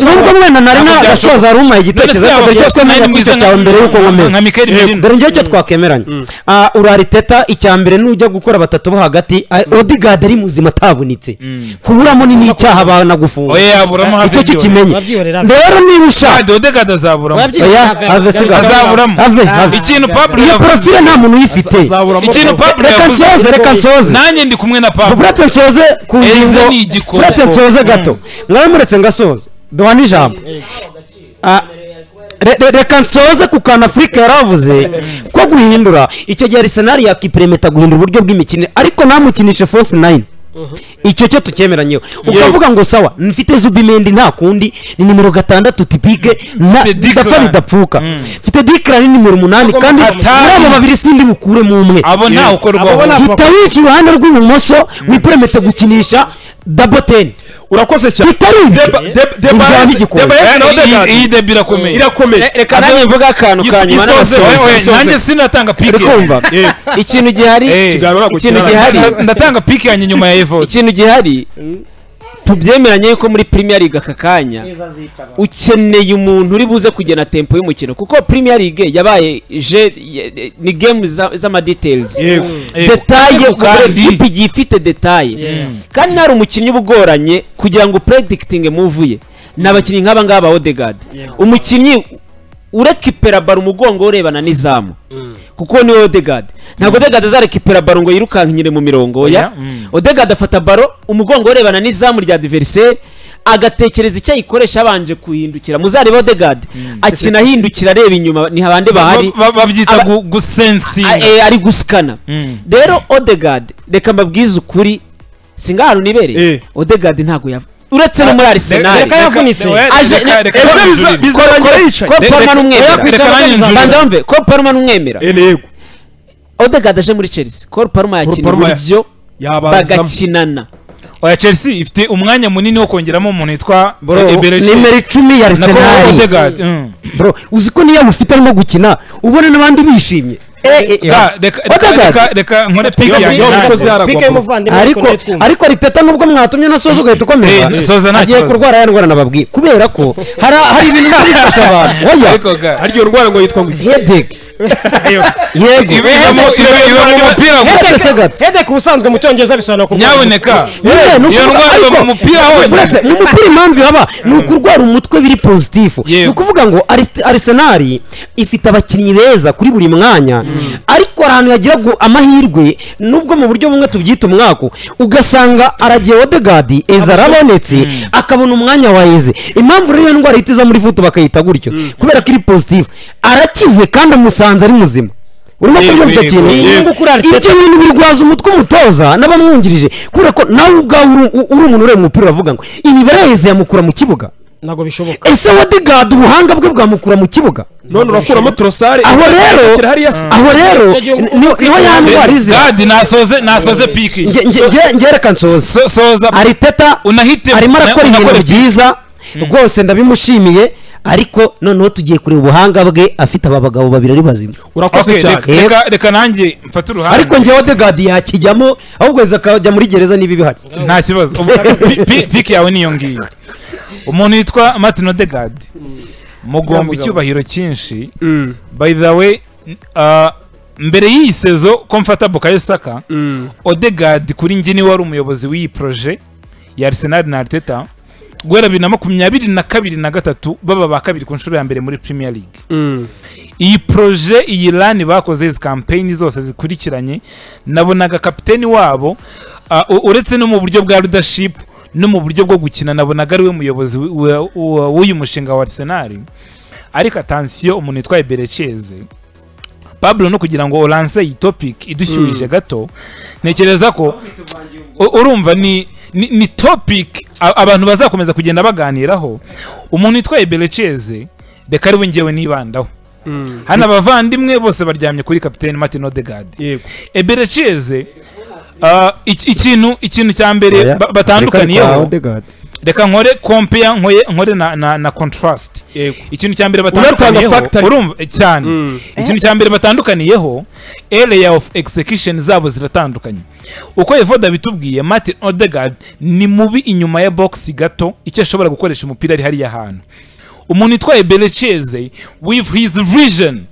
Speaker 1: nubwo mwena nari nagashoza ruma igitekerezo cyo kwemera kwiza cyawe mbere yuko nkomeza dore ngiye cyo twakemeranye Arteta icyambere nujya gukora batatu bo hagati Odegaard ari muzima atavunitse kuburamo ni icyaha abana gufunga icyo cyo kimenye rero niba ushaka
Speaker 4: Odegaard azaburamo
Speaker 1: azaburamo
Speaker 4: ikintu Pablo
Speaker 1: iyo profile nta muntu uyifite
Speaker 4: ikintu Pablo
Speaker 1: reka nsoze
Speaker 4: nanjye ndi kumwe na Pablo
Speaker 1: uretse nsoze ku ngingo uretse nsoze gato mwawe muretse ngasoze duhana ijambo reka nsoze ku kantu Afrique yaravuze ko guhindura icyo gihe Arsenal yakipremeta guhindura uburyo bw'imikino ariko namukinishe force 9 icyo cyo tukemeranyeho ukavuga ngo sawa mfite Zubimendi nta kundi ni nimero 6 tipike ndapfa bidapfuka mfite Declan ni nimero 8 kandi abo babiri sindi bukure mu umwe
Speaker 4: abo nta ukorwa
Speaker 1: hita wica uruhande rw'ibumoso wipremete gukinisha double 10
Speaker 2: urakoze cyane
Speaker 4: iyi debi irakomeye
Speaker 5: reka nanjye mvuga akantu kanyuma
Speaker 4: nanjye sinatanga pike
Speaker 5: ikintu gihari
Speaker 4: ndatanga pike yanjye nyuma ya Evo
Speaker 5: ikintu gihari tubyemeranye yuko muri Premier League aka kanya ukeneye umuntu uri buze kugena tempo y'umukino kuko Premier League yabaye ni game z'ama details detail kandi igiye ifite detail kandi nari umukinnyi ubugoranye kugira ngo predicting move ye n'abakinnyi nk'aba ngaba Odegaard umukinnyi urekipera baro umugongo urebana n'izamu kuko ni Odegaard ntabwo Odegaard azarekipera baro ngo yirukankire mu mirongo ya Odegaard afata baro umugongo urebana n'izamu rya adversaire agatekereza icyo ayikoresha abanje kuhindukira muzareba Odegaard akina ahindukira areba inyuma ni habande bahari
Speaker 4: babyita gusensi
Speaker 5: ari gusikana rero Odegaard reka mbabwize ukuri singahantu nibere Odegaard ntago uretse no muri Arsenal
Speaker 3: reka yavunitse
Speaker 5: ko Palmer n'umwemera Odegaard aje muri Chelsea ko Palmer yakina uburyo bagakinana
Speaker 4: oya Chelsea ifite umwanya munini wo kongeramo umuntu yitwa
Speaker 1: Eberechi nimero 10 ya Arsenal bro uziko niyo mufite arimo gukina ubone n'abandi bishimye
Speaker 4: reka nkore pike
Speaker 1: ariko Arteta nubwo mwatumye nasoza ugahita ukomeza agiye kurwara ya ndwara nababwiye kubera ko hari ibintu bifasha abantu
Speaker 2: oya haryo ndwara ngo yitwa ngo
Speaker 1: headache yego
Speaker 4: iba mu mupira
Speaker 1: gusa
Speaker 3: headache ubusanzwe mu cyongereza bisobanura kurwara
Speaker 4: nyaboneka iyo ndwara iba mu mupira hose
Speaker 1: mu mupira impamvu haba ni ukurwara umutwe biri positifu ni ukuvuga ngo Arsenal ifite abakinnyi beza kuri buri mwanya ariko ahantu yagira amahirwe nubwo mu buryo bumwe tubyita umwako ugasanga aragiye Odegaard arabonetse akabona umwanya wa Eze impamvu rero ndwara itiza muri foot bakayita gutyo kubera ko iri positive arakize kandi amusanze ari muzima urimo kubyumva icyo kintu ibyo bintu birwaza umutwe umutoza n'abamwungirije kubera ko nawe ubwawe uri umuntu ureba umupira uravuga ngo imibare Eze yamukura mu kibuga
Speaker 3: ntago bishoboka
Speaker 1: ese Odegaard ubuhanga bwe bwamukura mu kibuga
Speaker 2: none urakuramo Trossard
Speaker 1: aho rero niho yandwara izi
Speaker 4: nasoze piki
Speaker 1: ngereka nsoza Arteta arimo arakora ibintu byiza rwose ndabimushimiye ariko noneho tugiye kureba ubuhanga bwe afite aba bagabo babiri ari bazima
Speaker 2: urakoze cyane
Speaker 4: reka nanjye mfata uruhande
Speaker 1: ariko njye Odegaard yakijyamo ahubwo akajya muri gereza niba bihari
Speaker 4: nta kibazo piki yawe niyo ngiyo umuntu yitwa Martin Odegaard mugomba icyubahiro cyinshi by the way mbere y'iyi sezo ko mfata Bukayo Saka Odegaard kuri njye ni wari umuyobozi w'iyi projet ya Arsenal na Arteta guhera 2022 na gatatu baba ba kabiri ku nshuro ya mbere muri Premier League. Iyi projet iyi run bakoze izi campaign zose zikurikiranye nabonaga kapiteni wabo uretse no mu buryo bwa leadership no mu buryo bwo gukina nabonaga ari we muyobozi w'uyu mushinga wa Arsenal. Ariko attention umuntu yitwaye Berecheze Pablo no kugira ngo olance iyi topic idushyuhije gato nekereza ko urumva ni topic abantu bazakomeza kugenda baganiraho. Umuntu yitwaye Berecheze reka ari we ngewe nibandaho. Hana abavandimwe bose baryamye kuri kapiteni Martin Odegaard. Berecheze ikintu cya mbere batandukaniyeho reka nkore compare nkore na contrast. Ikintu cya mbere batandukaniyeho urumva cyane ikintu cya mbere batandukaniyeho area of execution zabo ziratandukanye. Uko Evoda bitubwiye Martin Odegaard ni mubi inyuma ya box gato icyo ashobora gukoresha umupira ari hariya hantu. Umuntu yitwaye Berecheze with his vision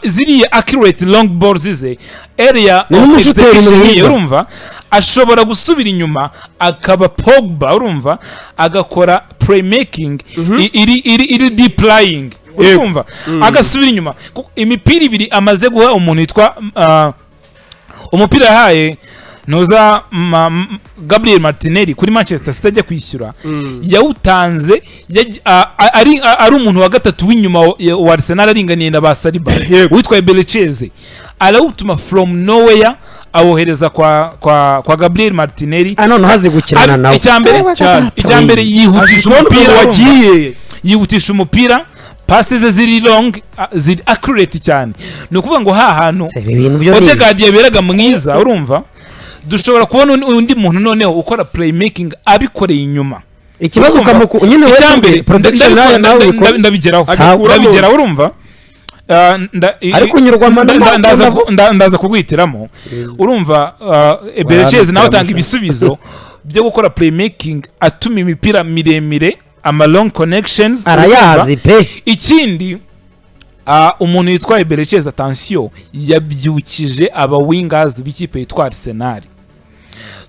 Speaker 4: ziriya accurate long balls ze area of execution urumva ashobora gusubira inyuma akaba Pogba urumva agakora playmaking iri deep lying urumva agasubira inyuma imipira ibiri amaze guha umuntu yitwa umupira yahaye noza Gabriel Martinelli kuri Manchester City ajya kwishyura yawutanze ari umuntu wa gatatu w'inyuma wa Arsenal aringaniye na ba Saliba witwa Berecheze arawutuma from nowhere awohereza kwa Gabriel Martinelli
Speaker 1: none hazi gukirana nawe
Speaker 4: icyambere yihutisha umupira passes ze ziri long ziri accurate cyane no kuvuga ngo hantu Odegaard yaberaga mwiza urumva dushobora kubona undi muntu noneho ukora playmaking abikoreye inyuma. Ikibazo kamuku nyine we production nawe ndabigeraho urumva ariko nyurwa ndaza kugwitiramo urumva Berecheze nawe atanga ibisubizo byo gukora playmaking atuma imipira miremire ama long connections
Speaker 1: arayazi pe.
Speaker 4: Ikindi umuntu yitwaye Berecheze attention yabyukije aba wingers b'ikipe yitwa Arsenal.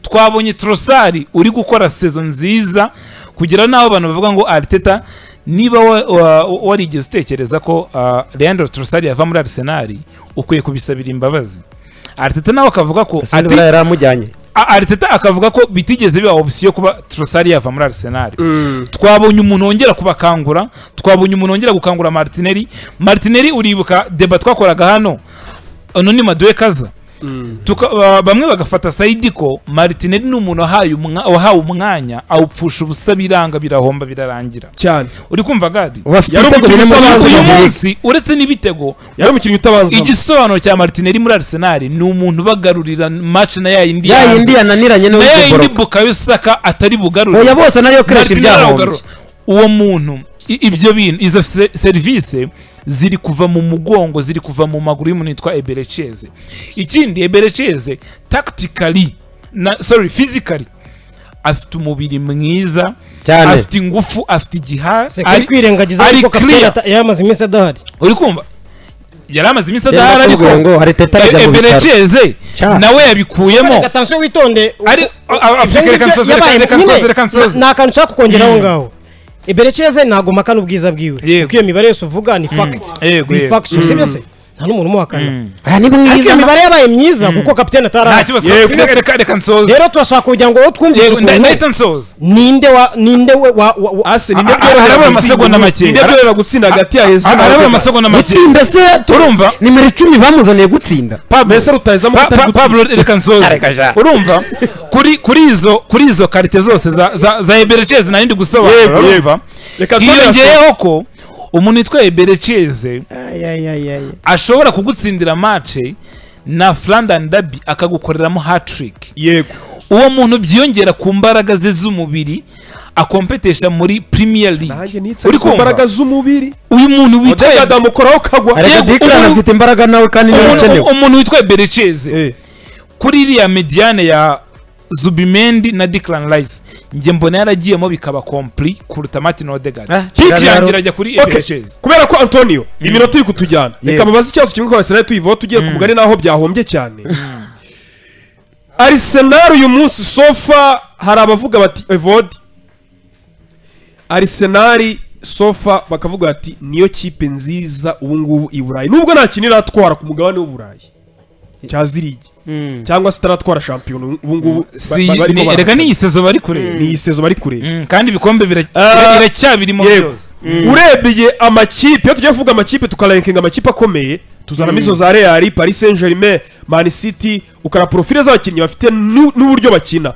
Speaker 4: Twabonye Trossard uri gukora season nziza kugira naho abantu bavuga ngo Arteta niba warigeze utekereza ko Leandro Trossard yava muri Arsenal ukwiye kubisabira imbabazi. Arteta nawe akavuga ko
Speaker 1: ati yaramujyanye
Speaker 4: Arteta akavuga ko bitigeze biba option kuba Trossard yava muri Arsenal. Twabonye umuntu wongera kubakangura, twabonye umuntu wongera gukangura Martinelli uribuka deba twakoraga hano none Maduwe Kaza bamwe bagafata Saidi ko Martinelli ni umuntu wahawe umwanya awupfusha ubusa biranga birahomba birarangira
Speaker 2: cyane.
Speaker 4: Uri kumva Gadi
Speaker 2: yari
Speaker 4: uretse n'ibitego
Speaker 2: yari umukinnyi utabanza.
Speaker 4: Igisobanuro cya Martinelli muri Arsenal ni umuntu bagarurira match na yindi
Speaker 1: yananiranye no
Speaker 4: Bukayo Saka atari bugarura
Speaker 1: oya bose nayo crash byaho.
Speaker 4: Uwo muntu ibyo bintu izo service ziri kuva mu mugongo ziri kuva mu maguru y'umuntu yitwa Berecheze. Ikindi Berecheze tactically physically afite umubiri mwiza afite ingufu afite igihazi
Speaker 3: ari kwirengagiza ariko kapiteni yamaze iminsi adahari.
Speaker 4: Uri kumva yaramaze iminsi adahari ariko
Speaker 1: ngo Arteta arajya mu
Speaker 4: Berecheze nawe yabikuyemo.
Speaker 3: Attention witonde
Speaker 4: ari Afrika kansoze
Speaker 3: na kantu cyako kongeraho ngaho Berecheze ntago makana ubwiza bwiwe kuko iyo mibare yose uvuga ni fact ni fact sibyo se nta n'umuntu umuhakana
Speaker 1: ni mwiza
Speaker 3: iyo mibare yabaye myiza kuko kapiteni atara
Speaker 4: reka nsoze
Speaker 3: rero turashaka kugira ngo twumvise ukuntu ninde
Speaker 4: araba amasegonda make
Speaker 2: ninde byorera gutsinda hagati ya Heza
Speaker 4: araba amasegonda make
Speaker 1: gutsinda se turumva nimero 10 bamuzaniye gutsinda
Speaker 2: Pablo rutayizamo
Speaker 4: Pablo reka nsoze urumva kuri izo karite zose za Berecheze nandi gusobanura urumva hiyongeyeho ko umuntu yitwaye Berecheze ashobora kugutsindira match na London Derby akagukoreramo hat-trick.
Speaker 2: Yego
Speaker 4: uwo muntu byiyongera ku mbaraga ze z'umubiri akompetesha muri Premier League.
Speaker 2: Uri ku mbaraga z'umubiri
Speaker 4: uyu muntu witwaye
Speaker 2: adamukoraho kagwa
Speaker 1: afite imbaraga nawe kandi n'ukenewe.
Speaker 4: Umuntu witwaye Berecheze kuri iriya mediane ya Zubimendi na Declan Rice nge mbona yaragiyemo bikaba complete kuruta Martin Odegaard. Kikirangira ajya kuri Berecheze
Speaker 2: kubera ko Antonio iminota iri kutujyana. Reka mubaze ikibazo kimwe ko Arsenal tuyivaho tugiye kumugani naho byahombye cyane. Arsenal uyu munsi sofa hari abavuga bati Evode Arsenal sofa bakavuga ati niyo kipe nziza ubu ngubu i Burayi nubwo nta kintu iratwara ku mugabane w'u Burayi cyazirigi cyangwa se taratwara shampiyona ubu ngubu
Speaker 4: reka ni isezo bari kure
Speaker 2: ni isezo bari kure
Speaker 4: kandi ibikombe biracyabirimo byose
Speaker 2: urebye amakipe iyo tugiye kuvuga amakipe tukarankinga amakipe akomeye tuzanamo izo za Real Paris Saint-Germain Man City ukara profile z'abakinnyi bafite n'uburyo bakina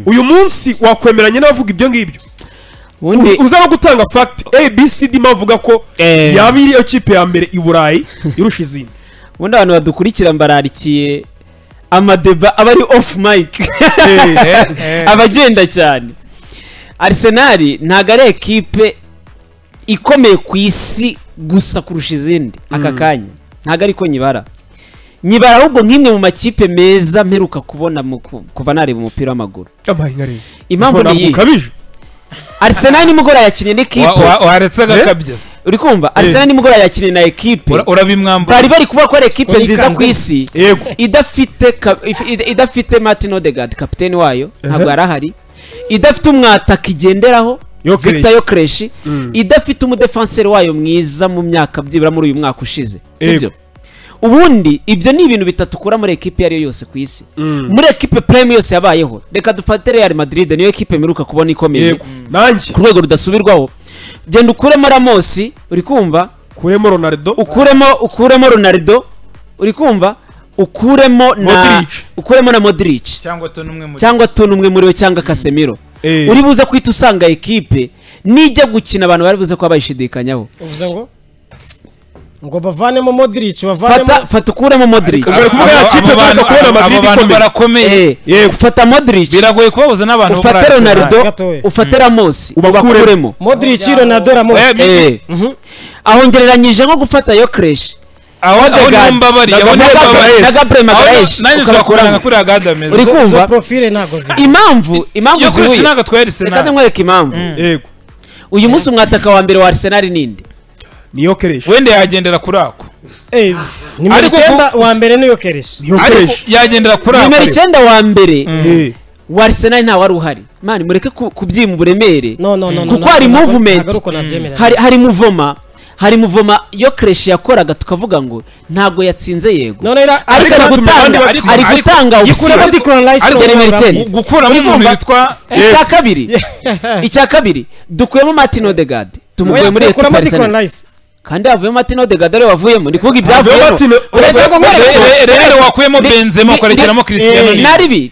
Speaker 2: uyu munsi wakwemeranya n'abavuga ibyo ngibyo uza no gutanga fact ABCD mavuga ko yabiri iyo kipe ya mbere i Burayi irusha izindi
Speaker 5: ubundi abantu badukurikira mbararikiye amadeba abari off mic abagenda cyane Arsenal ntago ari ekipe ikomeye ku isi gusa kurusha izindi aka kanya ntago ariko nyibara ahubwo nk'imwe mu makipe meza mperuka kubona kuva nareba umupira w'amaguru impamvu ni iyi Arsenal nimugora yakinnye n'ikipe
Speaker 4: waretse agakabyese
Speaker 5: uri kumva Arsenal nimugora yakinnye na ekipe
Speaker 4: urabimwambura
Speaker 5: bari kuvuga ko ari ekipe nziza ku isi idafite Martin Odegaard kapiteni wayo ntabwo yarahari idafite umwataka igenderaho Victor Yokresh idafite umudefenseur wayo mwiza mu myaka byibura muri uyu mwaka ushize sibyo ubundi ibyo ni ibintu bitatu kura muri ekipe yari yose ku isi muri ekipe prime yose yabayeho reka dufate Real Madrid niyo ekipe miruka kubona ikomeye
Speaker 2: nanjye
Speaker 5: ku rwego rudasubirwaho genda ukuremo Ramos uri kumva
Speaker 2: ukuremo Ronaldo
Speaker 5: ukuremo Ronaldo uri kumva ukuremo na Modric cyangwa tonumwe muri we cyangwa Casemiro uri buze kwita usanga ekipe nijya gukina abantu bari buze ko bayishidikanyaho
Speaker 3: uvuze ngo bavanemo Modric bavanemo
Speaker 5: fata ukuremo Modric
Speaker 2: kuvuga ya kipe baka kubona Madrid
Speaker 4: barakomeye
Speaker 5: fata Modric
Speaker 4: biragoye kubabuza n'abantu
Speaker 5: ufate Ronaldo ufate Ramos ubakuremo
Speaker 3: Modric Ronaldo Ramos
Speaker 5: aho ngereranyije nko gufata Yokresh
Speaker 4: na
Speaker 5: Gabriel Magalhaes
Speaker 4: ukabakuranga kuri Agadamez
Speaker 5: uri kumva
Speaker 3: profile ntago zibi
Speaker 5: impamvu
Speaker 4: Yokresh naga twari Arsenal
Speaker 5: reka nkwereke impamvu yego uyu munsi umwataka wa mbere wa Arsenal ninde
Speaker 2: ni Yokresh
Speaker 4: wende yagendera kuri ako
Speaker 3: ni Merikenda wa mbere ni Yokresh
Speaker 4: yagendera kuri ako
Speaker 5: ni Merikenda wa mbere wa Arsenal nta wari uhari mani mureke kubyima uburemere kuko hari movement hari muvoma Yokresh yakoraga tukavuga ngo ntago yatsinze yego ari gutanga
Speaker 4: gukura mu muntu witwa
Speaker 5: icya kabiri dukuyemo Martin Odegaard tumuguye muri equipe Arsenal kandi avuyemo Martin Odegaard ari wavuyemo ndi kuvuga ibyavuyemo
Speaker 4: rero wakuyemo Benzema ukarekeramo Cristiano
Speaker 5: nari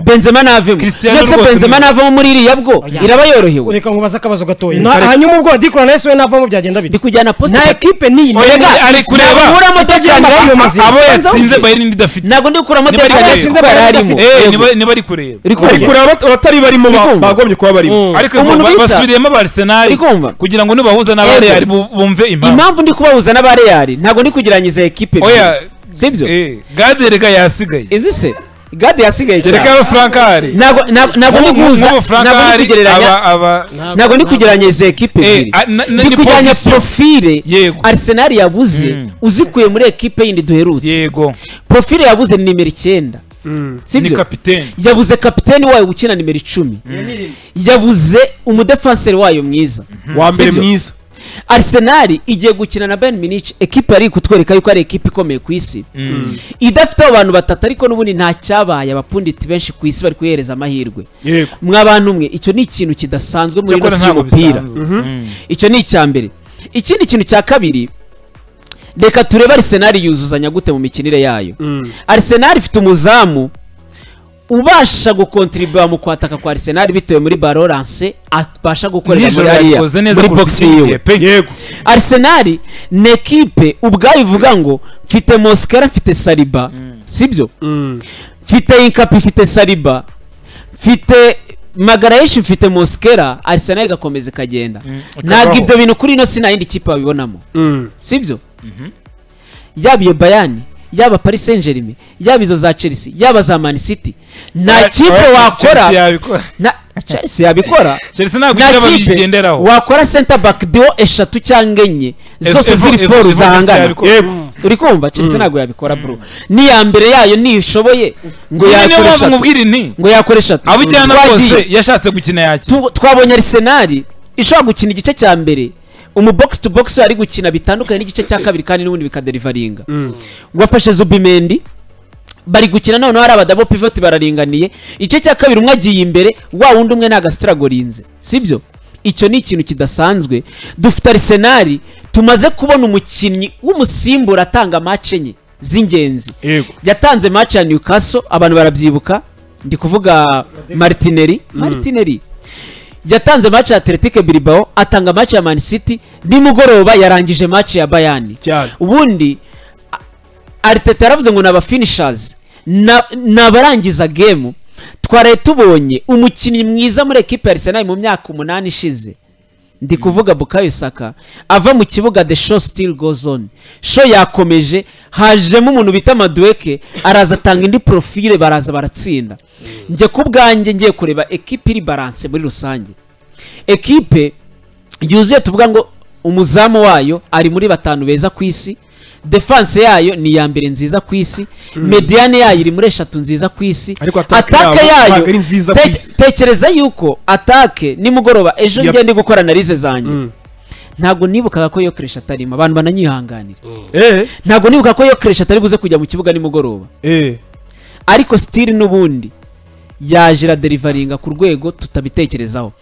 Speaker 5: Benzema navemo ndetse Benzema navamo muri iriya bwo iraba yorohewe
Speaker 3: ureka nkubaza akabazo gatoya hanyuma ubwo Declan Rice we navamo byagenda bite
Speaker 5: ndikujyana poste
Speaker 3: na equipe ni
Speaker 5: ari kureba
Speaker 3: uramo Declan Rice
Speaker 4: abo yatsinze Bayern ndafite
Speaker 5: nago ndikuramo Declan Rice kuko yararimo
Speaker 4: niba ari kureba
Speaker 2: abatari barimo bagombye kuba barimo
Speaker 4: ariko basubiriyemo Arsenal kugira ngo nibahuza n'abari bumve
Speaker 5: impamvu ndi kubahuza n'aba Real ntago ndi kugiranyiza equipe sibyo
Speaker 4: Gaderega yasigaye
Speaker 5: izise Gade yasigaye cyane
Speaker 4: reka Frankari
Speaker 5: nago ndi guhuza nago ndi kugeranyeza equipe ndi kujyanya profile Arsenal yabuze uzikuye muri equipe yindi duherutse
Speaker 4: yego
Speaker 5: profile yabuze ni nimero 9
Speaker 4: ni kapiteni
Speaker 5: yabuze kapiteni wayo ukina nimero 10 yabuze umudefenseur wayo mwiza
Speaker 2: wa mbere mwiza
Speaker 5: Arsenal igiye gukina na Bayern Munich equipe ari kutwereka yuko ari equipe ikomeye ku isi idafite abantu batatu ariko n'ubundi nta cyabaye abapunditi benshi ku isi bari kuhereza amahirwe mw'abantu mwe icyo ni ikintu kidasanzwe muri ino y'umupira icyo ni icyambere ikindi kintu cya kabiri reka turebe Arsenal yuzuzanya gute mu mikinire yayo Arsenal ifite umuzamu ubasha gukontribuwa mu kwataka kwa Arsenal bitewe muri ballon lance abasha gukorera muri area muri box yiwe
Speaker 2: yego
Speaker 5: Arsenal ni equipe ubwayo ivuga ngo mfite Mosquera mfite Saliba sibyo mfite Incapi mfite Saliba mfite Magalhaes mfite Mosquera Arsenal igakomeza kagenda ntabwo ibyo bintu kuri ino sina yindi kipe babibonamo sibyo yabiye Bayern yaba Paris Saint-Germain yaba izo za Chelsea yaba za Man City nta kipe wakora Chelsea yabikora
Speaker 4: Chelsea ntabwo igira babigenderaho
Speaker 5: wakora center back duo eshatu cyangwa enye zose ziri foru zahangana uri kumva Chelsea ntabwo yabikora bro ni ya mbere yayo nishoboye ngo yakoresha ngo yakoresha
Speaker 4: abo cyane bose yashatse gukina yaki
Speaker 5: twabonye Arsenal ishobora gukina igice cya mbere box to box ari gukina bitandukanye n'igice cya kabiri kandi n'ubundi bikaderivaringa wafashe Zubimendi bari gukina none hari abadabo pivot bararinganiye igice cya kabiri umwe agiye imbere wa wundi umwe naga stragorinze sibyo icyo ni ikintu kidasanzwe dufite Arsenal tumaze kubona umukinnyi w'umusimbura atanga match enye z'ingenzi yatanze match ya Newcastle abantu barabyibuka ndi kuvuga Martinelli yatanze match ya Athletic Bilbao atanga match ya Man City nimugoroba yarangije match ya Bayern ubundi Arteta yaravuze ngo naba finishers nabarangiza game twaraye tubonye umukinnyi mwiza muri equipe ya Arsenal mu myaka 8 ishize ndi kuvuga Bukayo Saka ava mu kibuga the show still goes on show yakomeje hajemo umuntu bita Madueke araza atanga indi profile baraza baratsinda nje kubwanjye ngiye kureba equipe iri balance muri rusange equipe yuzuye tuvuga ngo umuzamu wayo ari muri batanu beza ku isi defense yayo ni ya mbere nziza ku isi mediane yayo iri muri 3 nziza ku isi atake yayo tekereza yuko atake nimugoroba ejo ngende gukora analize zanjye ntago nibukaga ko Yokeresh atarimo abantu bananyihanganira ntago nibuka ko Yokeresh atari buze kujya mu kibuga nimugoroba ariko still nubundi yajira derivaringa ku rwego tutabitekerezaho